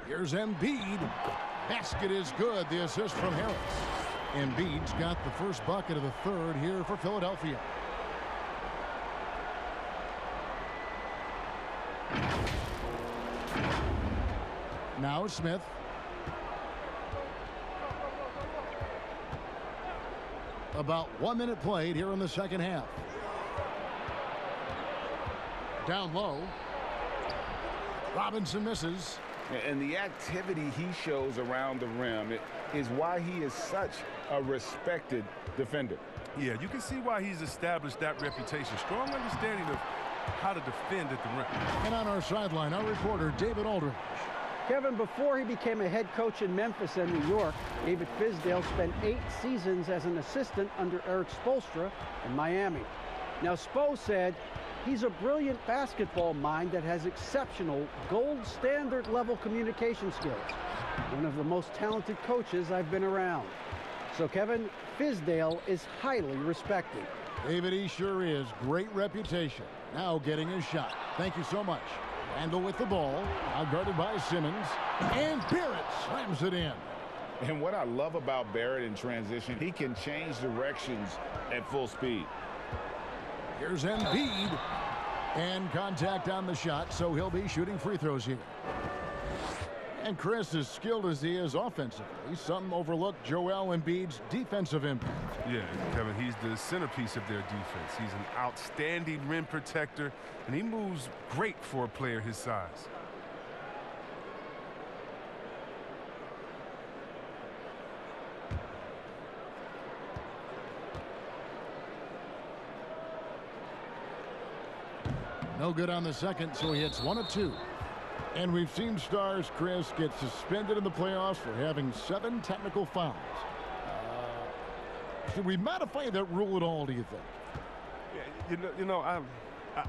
Here's Embiid. Basket is good. The assist from Harris. Embiid's got the first bucket of the third here for Philadelphia. Now Smith. About 1 minute played here in the second half. Down low. Robinson misses. And the activity he shows around the rim is why he is such a respected defender. Yeah, you can see why he's established that reputation. Strong understanding of how to defend at the rim. And on our sideline, our reporter, David Aldridge. Kevin, before he became a head coach in Memphis and New York, David Fizdale spent 8 seasons as an assistant under Eric Spoelstra in Miami. Now, Spo said he's a brilliant basketball mind that has exceptional gold standard level communication skills. One of the most talented coaches I've been around. So, Kevin, Fizdale is highly respected. David, he sure is. Great reputation. Now getting his shot. Thank you so much. Randall with the ball, outguarded by Simmons, and Barrett slams it in. And what I love about Barrett in transition, he can change directions at full speed. Here's Embiid, and contact on the shot, so he'll be shooting free throws here. And Chris, as skilled as he is offensively, some overlook Joel Embiid's defensive impact. Yeah, Kevin, he's the centerpiece of their defense. He's an outstanding rim protector, and he moves great for a player his size. No good on the second, so he hits 1 of 2. And we've seen stars, Chris, get suspended in the playoffs for having 7 technical fouls. Should we modify that rule at all, do you think? Yeah,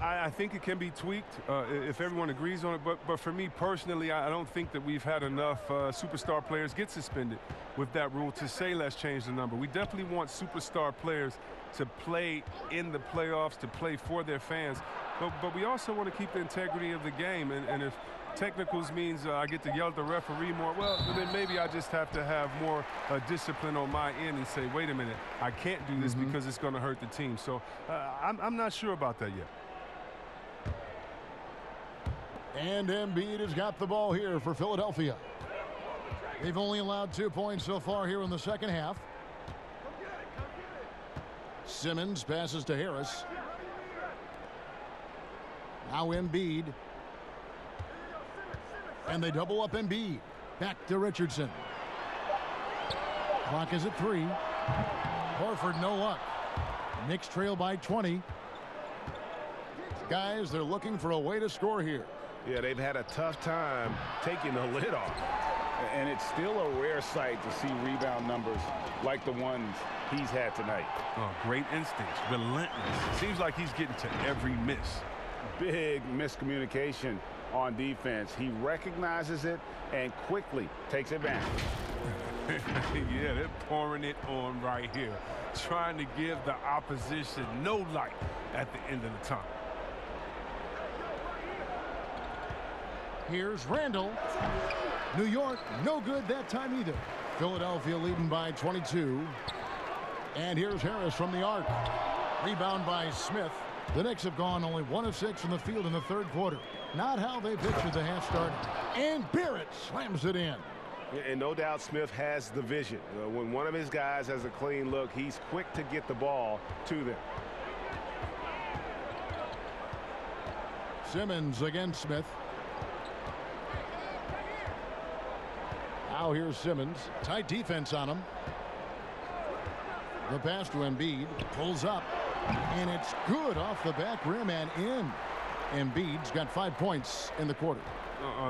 I think it can be tweaked if everyone agrees on it. But for me personally, I don't think that we've had enough superstar players get suspended with that rule to say let's change the number. We definitely want superstar players to play in the playoffs, to play for their fans. But we also want to keep the integrity of the game. And if technicals means I get to yell at the referee more, well, then maybe I just have to have more discipline on my end and say, wait a minute, I can't do this because it's going to hurt the team. So I'm not sure about that yet. And Embiid has got the ball here for Philadelphia. They've only allowed 2 points so far here in the second half. Simmons passes to Harris. Now Embiid. And they double up Embiid. Back to Richardson. Clock is at 3. Horford, no luck. Knicks trail by 20. Guys, they're looking for a way to score here. Yeah, they've had a tough time taking the lid off. And it's still a rare sight to see rebound numbers like the ones he's had tonight. Oh, great instincts, relentless. Seems like he's getting to every miss. Big miscommunication on defense. He recognizes it and quickly takes advantage. Yeah, they're pouring it on right here, trying to give the opposition no light at the end of the tunnel. Here's Randall. New York, no good that time either. Philadelphia leading by 22. And here's Harris from the arc. Rebound by Smith. The Knicks have gone only 1 of 6 from the field in the third quarter. Not how they pictured the half starting. And Barrett slams it in. And no doubt Smith has the vision. When one of his guys has a clean look, he's quick to get the ball to them. Simmons against Smith. Now here's Simmons. Tight defense on him. The pass to Embiid. Pulls up. And it's good off the back rim and in. Embiid's got 5 points in the quarter.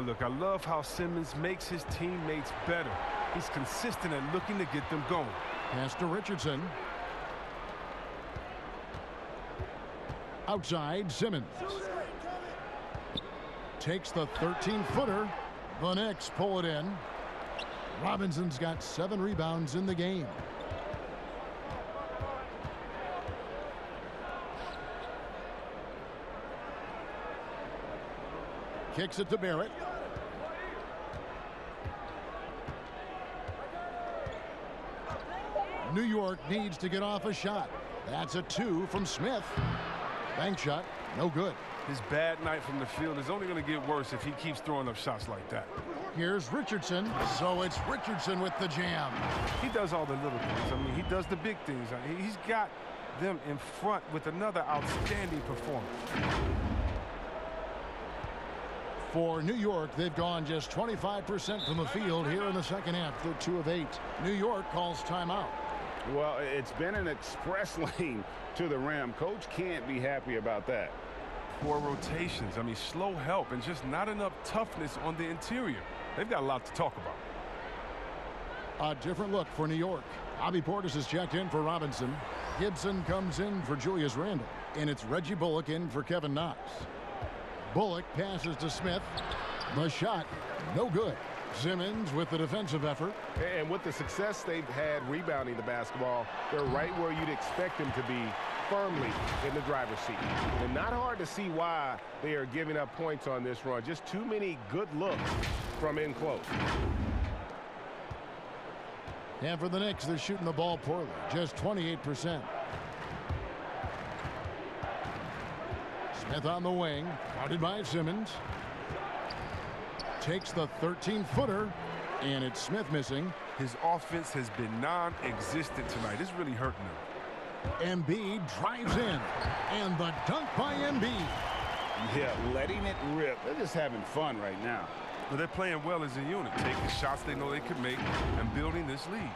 Look, I love how Simmons makes his teammates better. He's consistent at looking to get them going. Pass to Richardson. Outside, Simmons. Takes the 13-footer. The Knicks pull it in. Robinson's got 7 rebounds in the game. Kicks it to Barrett. New York needs to get off a shot. That's a 2 from Smith. Bank shot, no good. His bad night from the field is only going to get worse if he keeps throwing up shots like that. Here's Richardson. So it's Richardson with the jam. He does all the little things. I mean, he does the big things. He's got them in front with another outstanding performance. For New York, they've gone just 25% from the field here in the second half. They're 2 of 8. New York calls timeout. Well, it's been an express lane to the rim. Coach can't be happy about that. Poor rotations. I mean, slow help and just not enough toughness on the interior. They've got a lot to talk about. A different look for New York. Bobby Portis is checked in for Robinson. Gibson comes in for Julius Randle. And it's Reggie Bullock in for Kevin Knox. Bullock passes to Smith. The shot, no good. Simmons with the defensive effort. And with the success they've had rebounding the basketball, they're right where you'd expect them to be, firmly in the driver's seat. And not hard to see why they are giving up points on this run. Just too many good looks from in close. And for the Knicks, they're shooting the ball poorly, just 28%. Smith on the wing, guarded by Simmons. Takes the 13-footer, and it's Smith missing. His offense has been non-existent tonight. It's really hurting him. Embiid drives in, and the dunk by Embiid. Yeah, letting it rip. They're just having fun right now. But they're playing well as a unit, taking shots they know they could make and building this lead.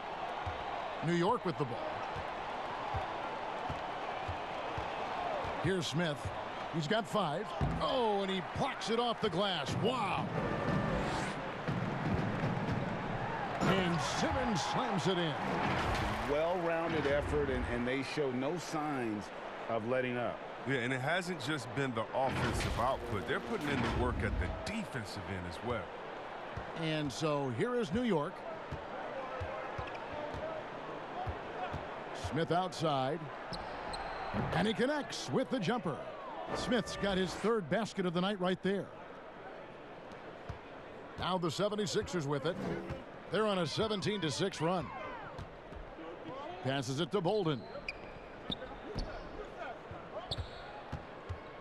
New York with the ball. Here's Smith. He's got 5. Oh, and he plucks it off the glass. Wow. And Simmons slams it in. Well-rounded effort, and they show no signs of letting up. Yeah, and it hasn't just been the offensive output. They're putting in the work at the defensive end as well. And so here is New York. Smith outside. And he connects with the jumper. Smith's got his 3rd basket of the night right there. Now the 76ers with it. They're on a 17-6 run. Passes it to Bolden.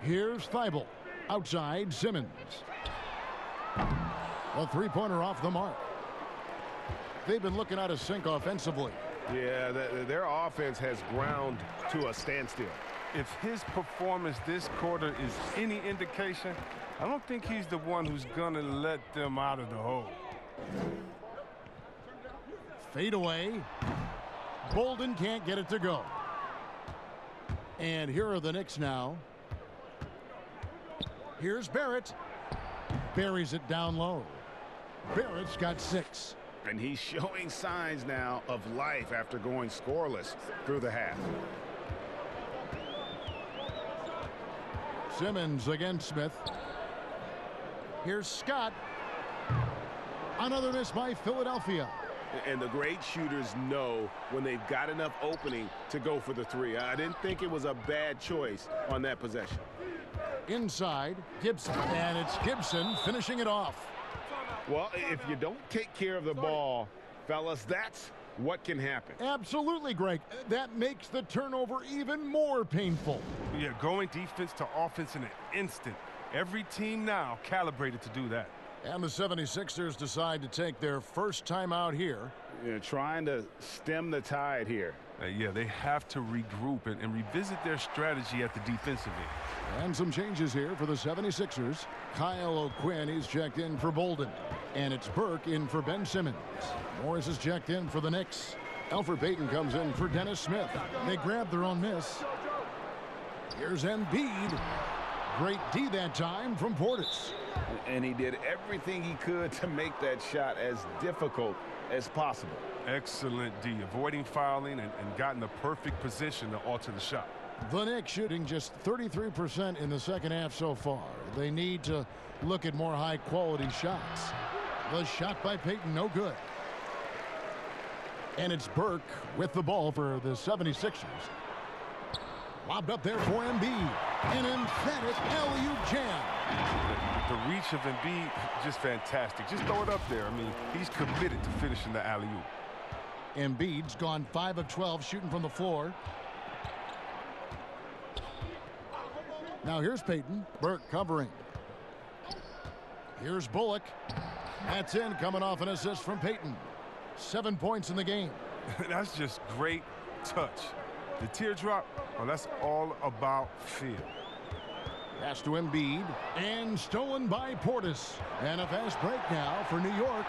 Here's Thibault. Outside, Simmons. A 3-pointer off the mark. They've been looking out of sync offensively. Yeah, their offense has ground to a standstill. If his performance this quarter is any indication, I don't think he's the one who's going to let them out of the hole. Fade away. Bolden can't get it to go. And here are the Knicks now. Here's Barrett. Buries it down low. Barrett's got 6. And he's showing signs now of life after going scoreless through the half. Simmons against Smith. Here's Scott. Another miss by Philadelphia. And the great shooters know when they've got enough opening to go for the 3. I didn't think it was a bad choice on that possession. Inside, Gibson. And it's Gibson finishing it off. Well, if you don't take care of the ball, fellas, that's what can happen. Absolutely, Greg. That makes the turnover even more painful. Yeah, going defense to offense in an instant. Every team now calibrated to do that. And the 76ers decide to take their first time out here. Yeah, trying to stem the tide here. Yeah, they have to regroup and revisit their strategy at the defensive end. And some changes here for the 76ers. Kyle O'Quinn is checked in for Bolden. And it's Burke in for Ben Simmons. Morris is checked in for the Knicks. Elfrid Payton comes in for Dennis Smith. They grab their own miss. Here's Embiid. Great D that time from Portis. And he did everything he could to make that shot as difficult as possible. Excellent D, avoiding fouling and got in the perfect position to alter the shot. The Knicks shooting just 33% in the second half so far. They need to look at more high-quality shots. The shot by Payton, no good. And it's Burke with the ball for the 76ers. Lobbed up there for Embiid. An emphatic alley-oop jam. The reach of Embiid, just fantastic. Just throw it up there. I mean, he's committed to finishing the alley-oop. Embiid's gone 5 of 12 shooting from the floor. Now here's Payton. Burke covering. Here's Bullock. That's in, coming off an assist from Payton. 7 points in the game. That's just great touch. The teardrop, well, that's all about feel. Pass to Embiid, and stolen by Portis. And a fast break now for New York.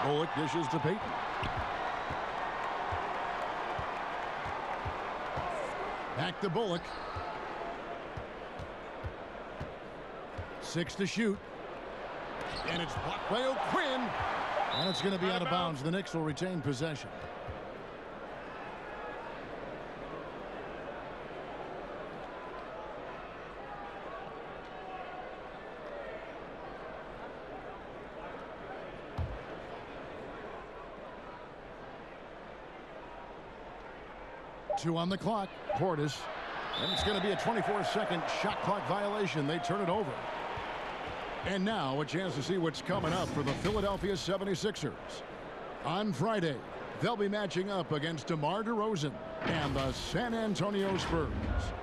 Bullock dishes to Payton. Back to Bullock. 6 to shoot. And it's blocked by O'Quinn. And it's going to be out of bounds. The Knicks will retain possession. Two on the clock. Portis. And it's going to be a 24-second shot clock violation. They turn it over. And now a chance to see what's coming up for the Philadelphia 76ers. On Friday, they'll be matching up against DeMar DeRozan and the San Antonio Spurs.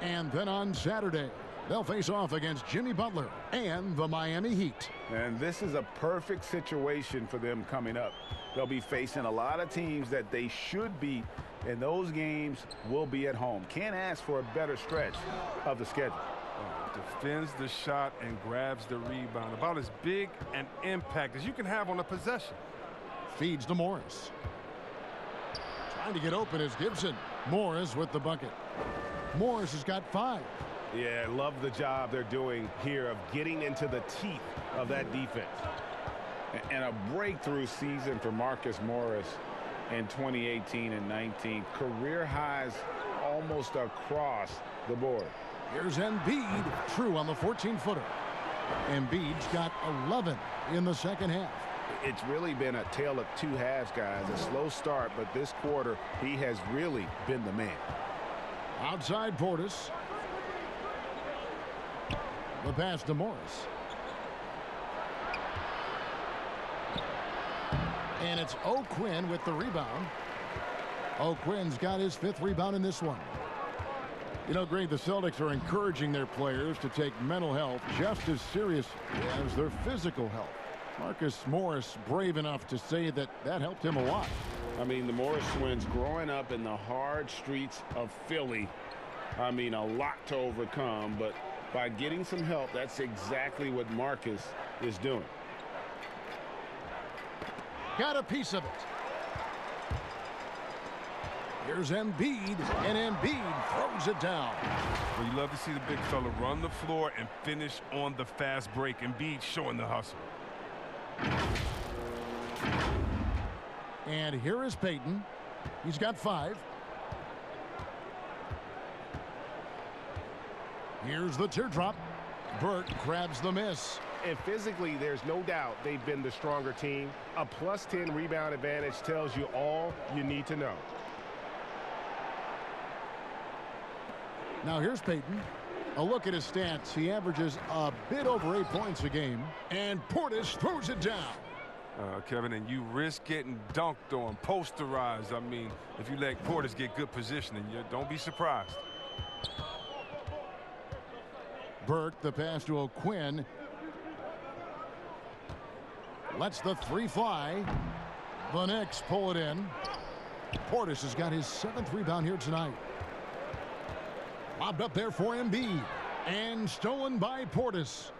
And then on Saturday, they'll face off against Jimmy Butler and the Miami Heat. And this is a perfect situation for them coming up. They'll be facing a lot of teams that they should beat, and those games will be at home. Can't ask for a better stretch of the schedule. Defends the shot and grabs the rebound. About as big an impact as you can have on a possession. Feeds to Morris. Trying to get open is Gibson. Morris with the bucket. Morris has got 5. Yeah, love the job they're doing here of getting into the teeth of that defense. And a breakthrough season for Marcus Morris in 2018 and 19. Career highs almost across the board. Here's Embiid, true on the 14-footer. Embiid's got 11 in the second half. It's really been a tale of two halves, guys. A slow start, but this quarter, he has really been the man. Outside Portis. The pass to Morris. And it's O'Quinn with the rebound. O'Quinn's got his 5th rebound in this one. You know, Greg, the Celtics are encouraging their players to take mental health just as serious as their physical health. Marcus Morris brave enough to say that helped him a lot. I mean, the Morris twins growing up in the hard streets of Philly, I mean, a lot to overcome, but by getting some help, that's exactly what Marcus is doing. Got a piece of it. Here's Embiid, and Embiid throws it down. Well, you love to see the big fella run the floor and finish on the fast break. Embiid showing the hustle. And here is Payton. He's got 5. Here's the teardrop. Burke grabs the miss. And physically, there's no doubt they've been the stronger team. A +10 rebound advantage tells you all you need to know. Now here's Payton. A look at his stats. He averages a bit over 8 points a game. And Portis throws it down. Kevin, and you risk getting dunked on, posterized. I mean, if you let Portis get good positioning, don't be surprised. Burke, the pass to O'Quinn. Lets the 3 fly. The Knicks pull it in. Portis has got his 7th rebound here tonight. Lobbed up there for Embiid. And stolen by Portis.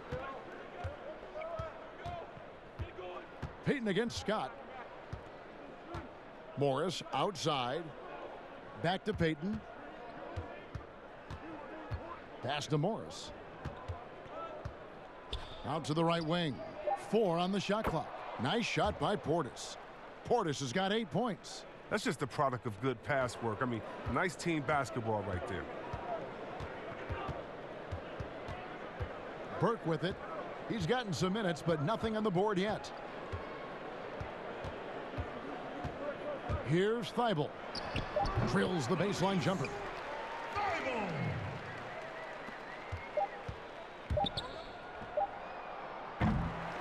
Payton against Scott. Morris outside. Back to Payton. Pass to Morris. Out to the right wing. 4 on the shot clock. Nice shot by Portis. Portis has got 8 points. That's just the product of good pass work. I mean, nice team basketball right there. Burke with it. He's gotten some minutes, but nothing on the board yet. Here's Thibault. Drills the baseline jumper.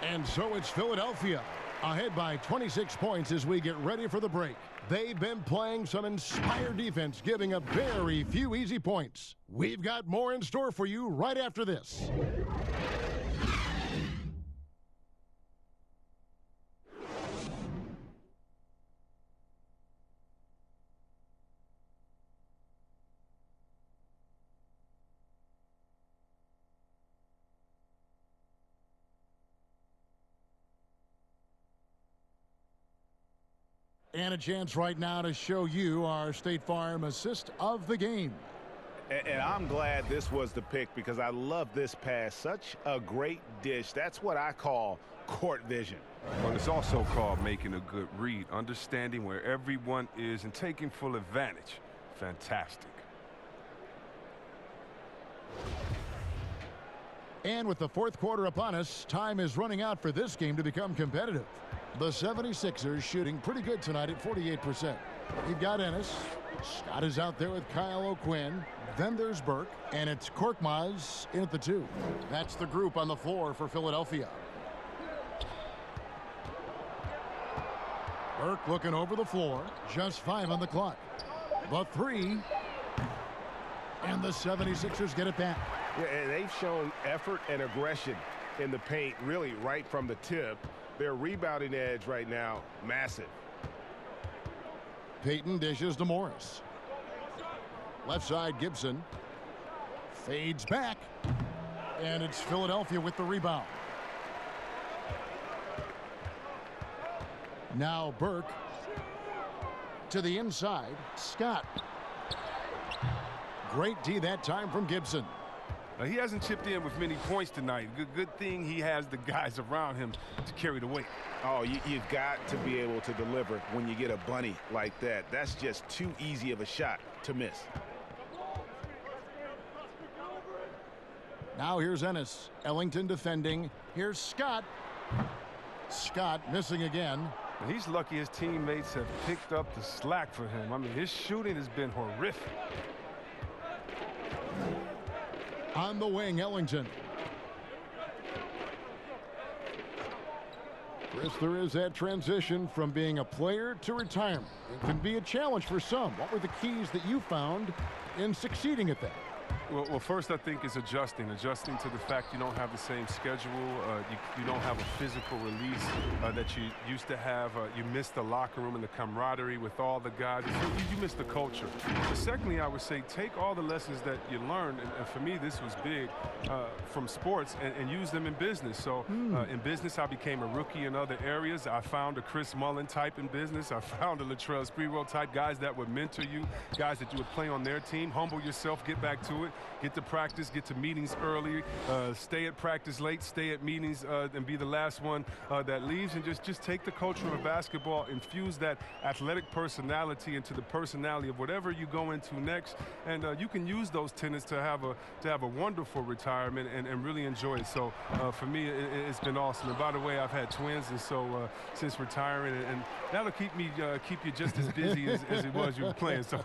And so it's Philadelphia ahead by 26 points as we get ready for the break. They've been playing some inspired defense, giving up very few easy points. We've got more in store for you right after this. And a chance right now to show you our State Farm assist of the game. And I'm glad this was the pick because I love this pass. Such a great dish. That's what I call court vision. Well, it's also called making a good read, understanding where everyone is and taking full advantage. Fantastic. And with the fourth quarter upon us, time is running out for this game to become competitive. The 76ers shooting pretty good tonight at 48%. You've got Ennis. Scott is out there with Kyle O'Quinn. Then there's Burke. And it's Korkmaz in at the 2. That's the group on the floor for Philadelphia. Burke looking over the floor. Just 5 on the clock. The 3. And the 76ers get it back. Yeah, and they've shown effort and aggression in the paint, really right from the tip. Their rebounding edge right now, massive. Payton dishes to Morris. Left side, Gibson. Fades back. And it's Philadelphia with the rebound. Now Burke. To the inside, Scott. Great D that time from Gibson. He hasn't chipped in with many points tonight. Good thing he has the guys around him to carry the weight. Oh, you've got to be able to deliver when you get a bunny like that. That's just too easy of a shot to miss. Now here's Ennis. Ellington defending. Here's Scott. Scott missing again. He's lucky his teammates have picked up the slack for him. I mean, his shooting has been horrific. On the wing, Ellington. Chris, there is that transition from being a player to retirement. It can be a challenge for some. What were the keys that you found in succeeding at that? Well, first I think is adjusting to the fact you don't have the same schedule. You don't have a physical release that you used to have. You miss the locker room and the camaraderie with all the guys. You miss the culture. But secondly, I would say take all the lessons that you learned, and for me this was big, from sports and use them in business. So in business I became a rookie in other areas. I found a Chris Mullin type in business. I found a Latrell Sprewell type, guys that would mentor you, guys that you would play on their team. Humble yourself, get back to it. Get to practice, get to meetings early, stay at practice late, stay at meetings, and be the last one that leaves, and just take the culture of basketball, infuse that athletic personality into the personality of whatever you go into next, and you can use those tenets to have a wonderful retirement and really enjoy it. So for me, it's been awesome. And by the way, I've had twins, and so since retiring, and that'll keep you just as busy as it was you were playing. So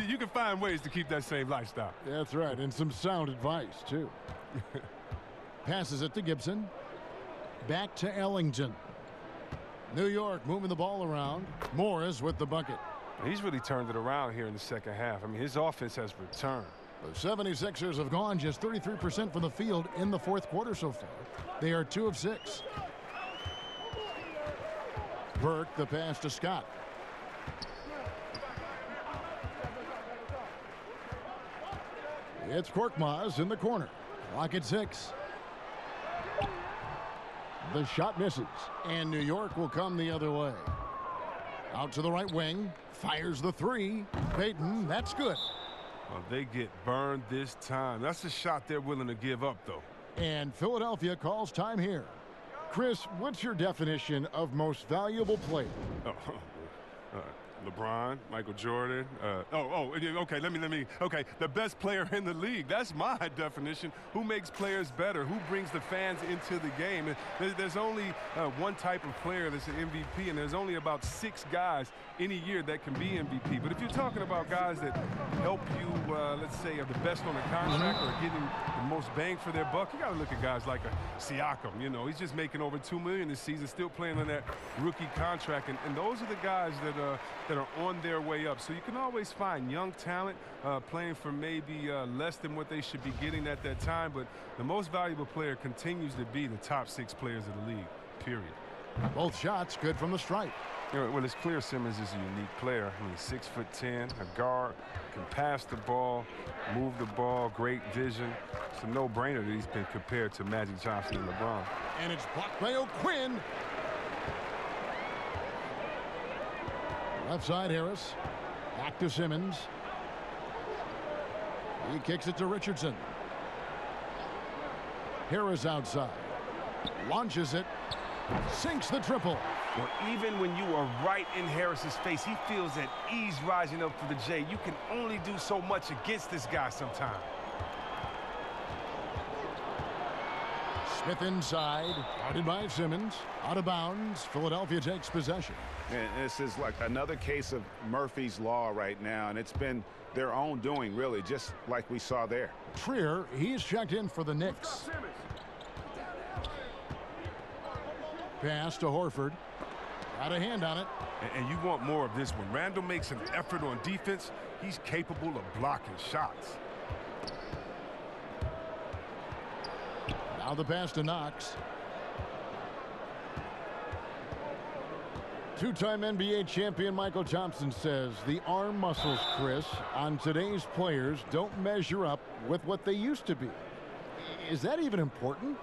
you can find ways to keep that same lifestyle. That's right. And some sound advice, too. Passes it to Gibson. Back to Ellington. New York moving the ball around. Morris with the bucket. He's really turned it around here in the second half. I mean, his offense has returned. The 76ers have gone just 33% from the field in the fourth quarter so far. They are 2 of 6. Burke, the pass to Scott. It's Korkmaz in the corner. Clock at 6. The shot misses, and New York will come the other way. Out to the right wing. Fires the 3. Payton, that's good. Well, they get burned this time. That's a shot they're willing to give up, though. And Philadelphia calls time here. Chris, what's your definition of most valuable player? LeBron, Michael Jordan. Okay, okay, the best player in the league. That's my definition. Who makes players better? Who brings the fans into the game? There's only one type of player that's an MVP, and there's only about 6 guys any year that can be MVP. But if you're talking about guys that help you, let's say, are the best on the contract or getting the most bang for their buck, you got to look at guys like a Siakam. You know, he's just making over $2 million this season, still playing on that rookie contract, and those are the guys that are on their way up. So you can always find young talent playing for maybe less than what they should be getting at that time, but the most valuable player continues to be the top 6 players of the league, period. Both shots good from the stripe. Well, it's clear Simmons is a unique player. I mean, 6'10", a guard, can pass the ball, move the ball, great vision. It's a no-brainer that he's been compared to Magic Johnson and LeBron. And it's blocked by O'Quinn. Left side, Harris. Back to Simmons. He kicks it to Richardson. Harris outside. Launches it. Sinks the triple. Well, even when you are right in Harris's face, he feels at ease rising up for the J. You can only do so much against this guy sometimes. Smith inside. Guarded by Simmons. Out of bounds. Philadelphia takes possession. And this is like another case of Murphy's Law right now, and it's been their own doing, really, just like we saw there. Trier, he's checked in for the Knicks. Pass to Horford. Got a hand on it. And you want more of this one. Randall makes an effort on defense. He's capable of blocking shots. Now the pass to Knox. Two-time NBA champion Michael Thompson says the arm muscles, Chris, on today's players don't measure up with what they used to be. Is that even important?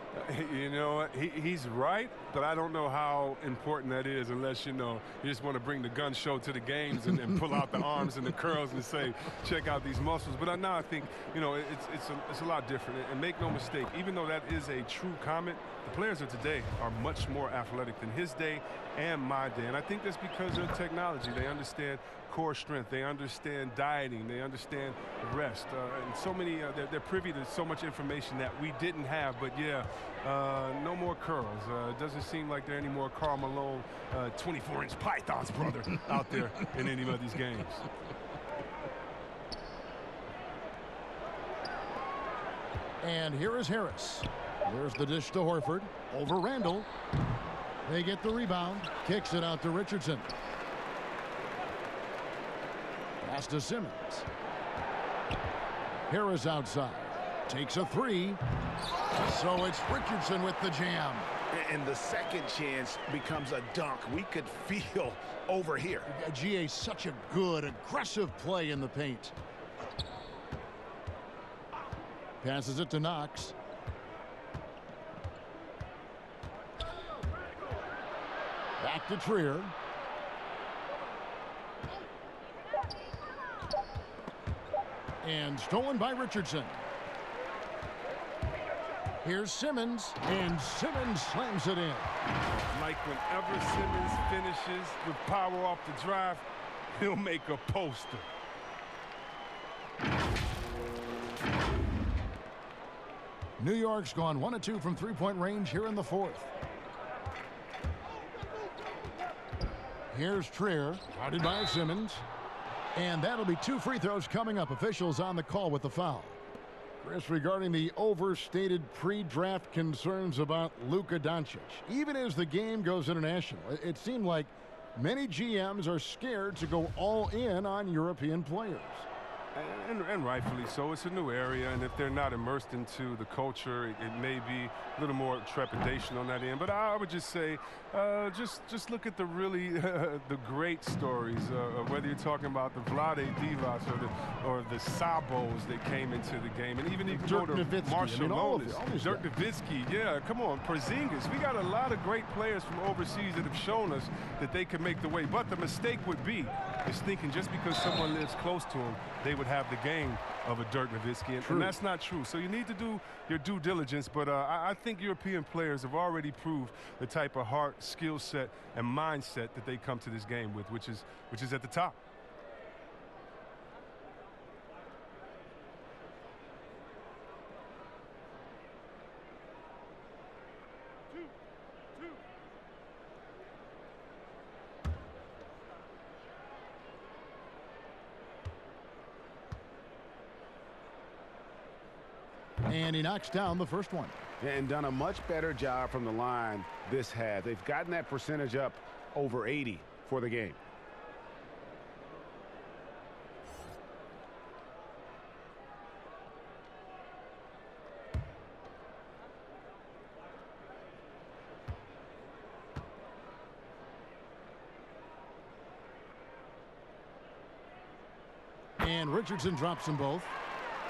You know what? He's right, but I don't know how important that is unless, you just want to bring the gun show to the games and pull out the arms and the curls and say, check out these muscles. But now I think, it's a lot different. And make no mistake, even though that is a true comment, the players of today are much more athletic than his day and my day. And I think that's because of technology. They understand core strength. They understand dieting. They understand rest. And so many, they're privy to so much information that we didn't have. But, no more curls. It doesn't seem like there are any more Karl Malone 24-inch pythons, brother, out there in any of these games. And here is Harris. There's the dish to Horford. Over Randall. They get the rebound. Kicks it out to Richardson. Pass to Simmons. Harris outside. Takes a 3. So it's Richardson with the jam. And the second chance becomes a dunk. We could feel over here. GA, such a good, aggressive play in the paint. Passes it to Knox. Back to Trier. And stolen by Richardson. Here's Simmons, and Simmons slams it in. Like whenever Simmons finishes with power off the drive, he'll make a poster. New York's gone 1 of 2 from three-point range here in the fourth. Here's Trier, guarded by Simmons. And that'll be 2 free throws coming up. Officials on the call with the foul. Chris, regarding the overstated pre-draft concerns about Luka Doncic, even as the game goes international, it seemed like many GMs are scared to go all in on European players. And rightfully so. It's a new area, and if they're not immersed into the culture, it may be a little more trepidation on that end. But I would just say, just look at the really the great stories, whether you're talking about the Vlade Divas or the Sabos that came into the game, and even if you go to Marshall Lonis, Dirk Nowitzki, yeah, come on, Porzingis. We got a lot of great players from overseas that have shown us that they can make the way. But the mistake would be is thinking just because someone lives close to him, they would have the game of a Dirk Nowitzki, and that's not true. So you need to do your due diligence, but I think European players have already proved the type of heart, skill set, and mindset that they come to this game with, which is at the top. And he knocks down the first one. And done a much better job from the line this half. They've gotten that percentage up over 80 for the game. And Richardson drops them both.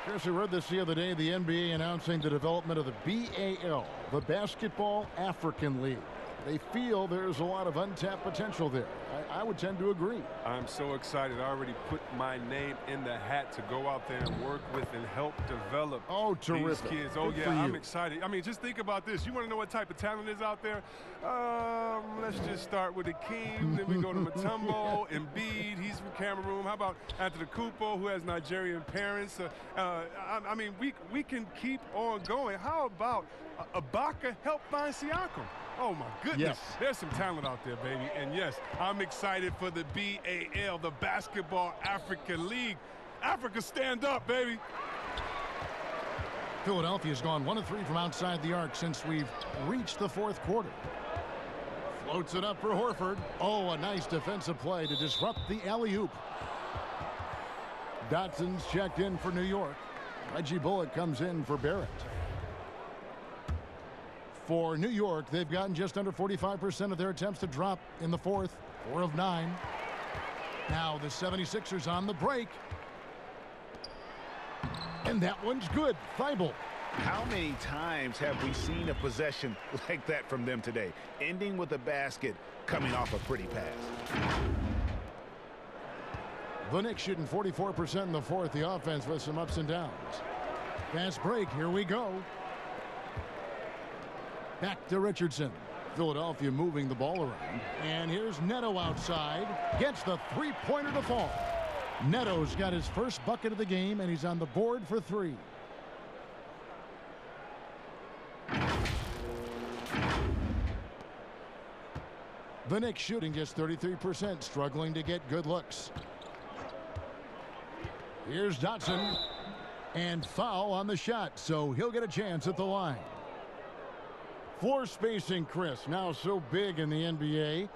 Chris, I read this the other day, the NBA announcing the development of the BAL, the Basketball African League. They feel there's a lot of untapped potential there. I would tend to agree. I'm so excited. I already put my name in the hat to go out there and work with and help develop these kids. Oh, yeah, I'm excited. I mean, just think about this. You want to know what type of talent is out there? Let's just start with Akeem. Then we go to Mutombo, Embiid. He's from Cameroon. How about Antetokounmpo, who has Nigerian parents? I mean, we can keep on going. How about Ibaka help find Siakam? Oh, my goodness. Yes. There's some talent out there, baby. And, yes, I'm excited for the BAL, the Basketball African League. Africa, stand up, baby. Philadelphia's gone 1 of 3 from outside the arc since we've reached the fourth quarter. Floats it up for Horford. Oh, a nice defensive play to disrupt the alley-oop. Dotson's checked in for New York. Reggie Bullock comes in for Barrett. For New York, they've gotten just under 45% of their attempts to drop in the fourth, 4 of 9. Now the 76ers on the break. And that one's good. Thibault. How many times have we seen a possession like that from them today? Ending with a basket, coming off a pretty pass. The Knicks shooting 44% in the fourth. The offense with some ups and downs. Fast break. Here we go. Back to Richardson. Philadelphia moving the ball around. And here's Neto outside. Gets the three-pointer to fall. Neto's got his first bucket of the game, and he's on the board for 3. The Knicks shooting just 33%, struggling to get good looks. Here's Dotson. And foul on the shot, so he'll get a chance at the line. Floor spacing, Chris, now so big in the NBA,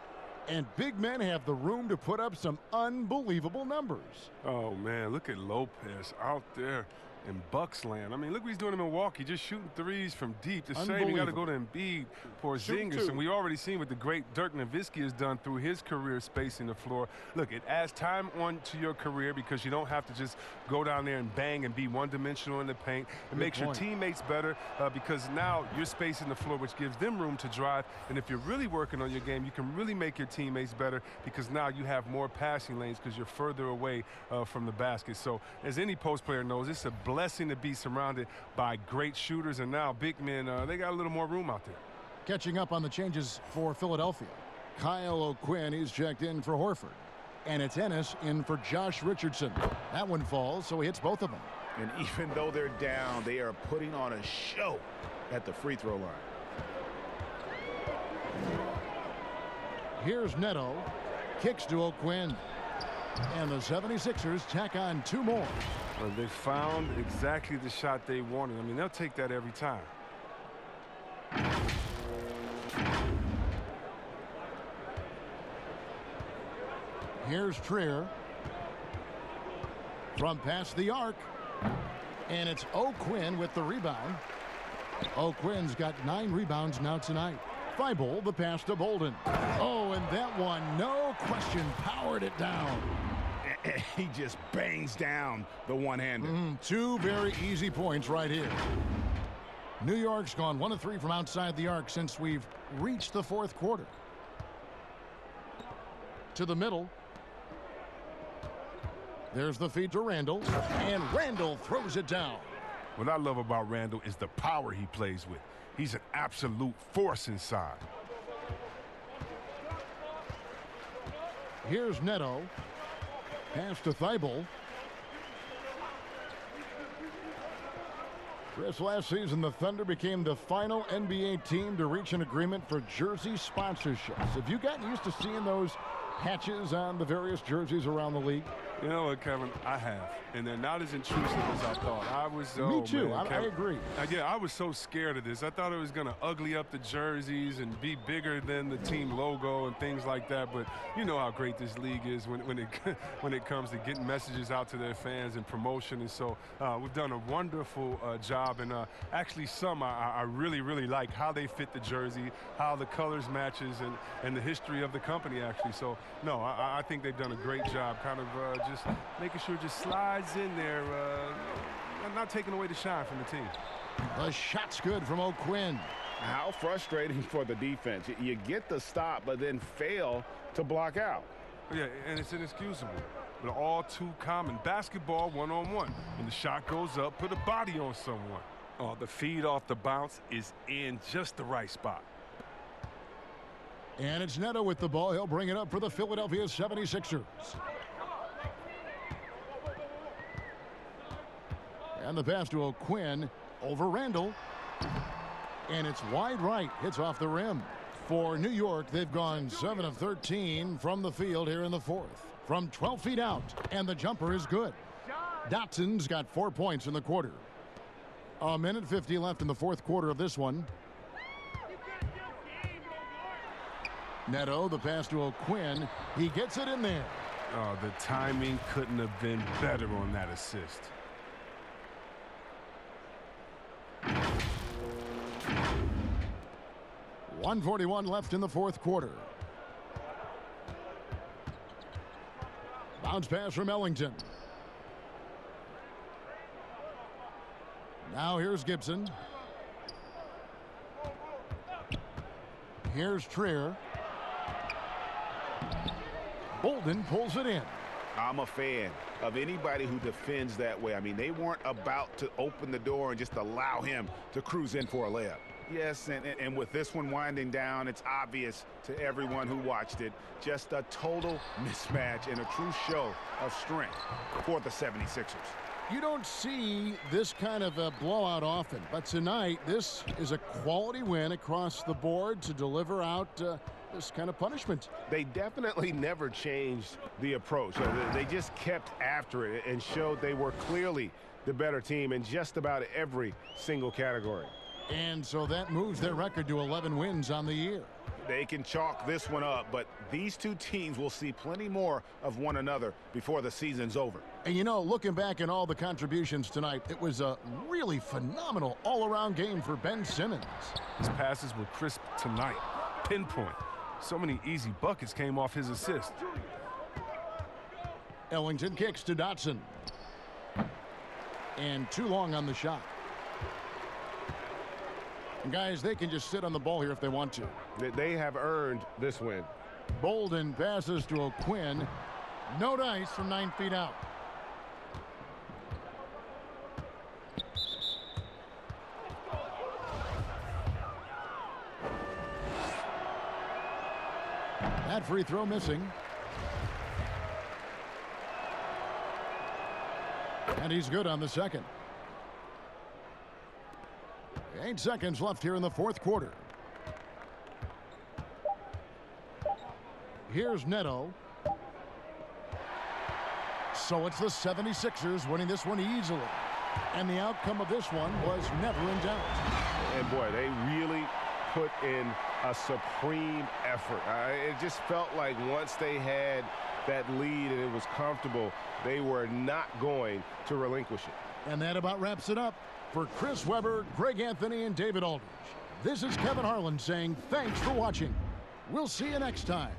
and big men have the room to put up some unbelievable numbers. Oh, man, look at Lopez out there in Bucks land. I mean, look what he's doing in Milwaukee, just shooting threes from deep. The same, you got to go to Embiid, Porzingis, and we already seen what the great Dirk Nowitzki has done through his career spacing the floor. Look, it adds time on to your career because you don't have to just go down there and bang and be one-dimensional in the paint. It makes your teammates better because now you're spacing the floor, which gives them room to drive. And if you're really working on your game, you can really make your teammates better because now you have more passing lanes because you're further away from the basket. So as any post player knows, it's a blessing to be surrounded by great shooters, and now big men, they got a little more room out there. Catching up on the changes for Philadelphia. Kyle O'Quinn, he's checked in for Horford. And it's Ennis in for Josh Richardson. That one falls, so he hits both of them. And even though they're down, they are putting on a show at the free throw line. Here's Neto. Kicks to O'Quinn. And the 76ers tack on 2 more. Well, they found exactly the shot they wanted. I mean, they'll take that every time. Here's Trier. From past the arc. And it's O'Quinn with the rebound. O'Quinn's got 9 rebounds now tonight. Thibault, the pass to Bolden. Oh, and that one, no question, powered it down. He just bangs down the one-hander. 2 very easy points right here. New York's gone 1 of 3 from outside the arc since we've reached the fourth quarter. To the middle. There's the feed to Randall, and Randall throws it down. What I love about Randall is the power he plays with. He's an absolute force inside. Here's Neto. Pass to Thibault. Chris, last season the Thunder became the final NBA team to reach an agreement for jersey sponsorships. Have you gotten used to seeing those patches on the various jerseys around the league? You know what, Kevin? I have. And they're not as intrusive as I thought. I was Me too. Man, I agree. Yeah, I was so scared of this. I thought it was going to ugly up the jerseys and be bigger than the team logo and things like that. But you know how great this league is when it comes to getting messages out to their fans and promotion. And so we've done a wonderful job. And actually some I really, really like how they fit the jersey, how the colors matches, and the history of the company, actually. So, no, I think they've done a great job kind of just making sure it just slides in there, not taking away the shine from the team. The shot's good from O'Quinn. How frustrating for the defense. You get the stop, but then fail to block out. Yeah, and it's inexcusable, but all too common. Basketball one-on-one. When the shot goes up, put a body on someone. Oh, the feed off the bounce is in just the right spot. And it's Neto with the ball. He'll bring it up for the Philadelphia 76ers. And the pass to O'Quinn over Randall. And it's wide right. Hits off the rim. For New York, they've gone 7 of 13 from the field here in the fourth. From 12 feet out. And the jumper is good. Dotson's got 4 points in the quarter. A minute 50 left in the fourth quarter of this one. Neto, the pass to O'Quinn. He gets it in there. Oh, the timing couldn't have been better on that assist. .141 left in the fourth quarter. Bounce pass from Ellington. Now here's Gibson. Here's Trier. Bolden pulls it in. I'm a fan of anybody who defends that way. I mean, they weren't about to open the door and just allow him to cruise in for a layup. Yes, and with this one winding down, it's obvious to everyone who watched it, just a total mismatch and a true show of strength for the 76ers. You don't see this kind of a blowout often, but tonight this is a quality win across the board to deliver out this kind of punishment. They definitely never changed the approach. They just kept after it and showed they were clearly the better team in just about every single category. And so that moves their record to 11 wins on the year. They can chalk this one up, but these two teams will see plenty more of one another before the season's over. And you know, looking back at all the contributions tonight, it was a really phenomenal all-around game for Ben Simmons. His passes were crisp tonight. Pinpoint. So many easy buckets came off his assist. Ellington kicks to Dotson. And too long on the shot. And guys, they can just sit on the ball here if they want to. They have earned this win. Bolden passes to O'Quinn. No dice from 9 feet out. That free throw missing. And he's good on the second. 8 seconds left here in the fourth quarter. Here's Neto. So it's the 76ers winning this one easily. And the outcome of this one was never in doubt. And boy, they really put in a supreme effort. It just felt like once they had that lead and it was comfortable, they were not going to relinquish it. And that about wraps it up. For Chris Webber, Greg Anthony, and David Aldridge, this is Kevin Harlan saying thanks for watching. We'll see you next time.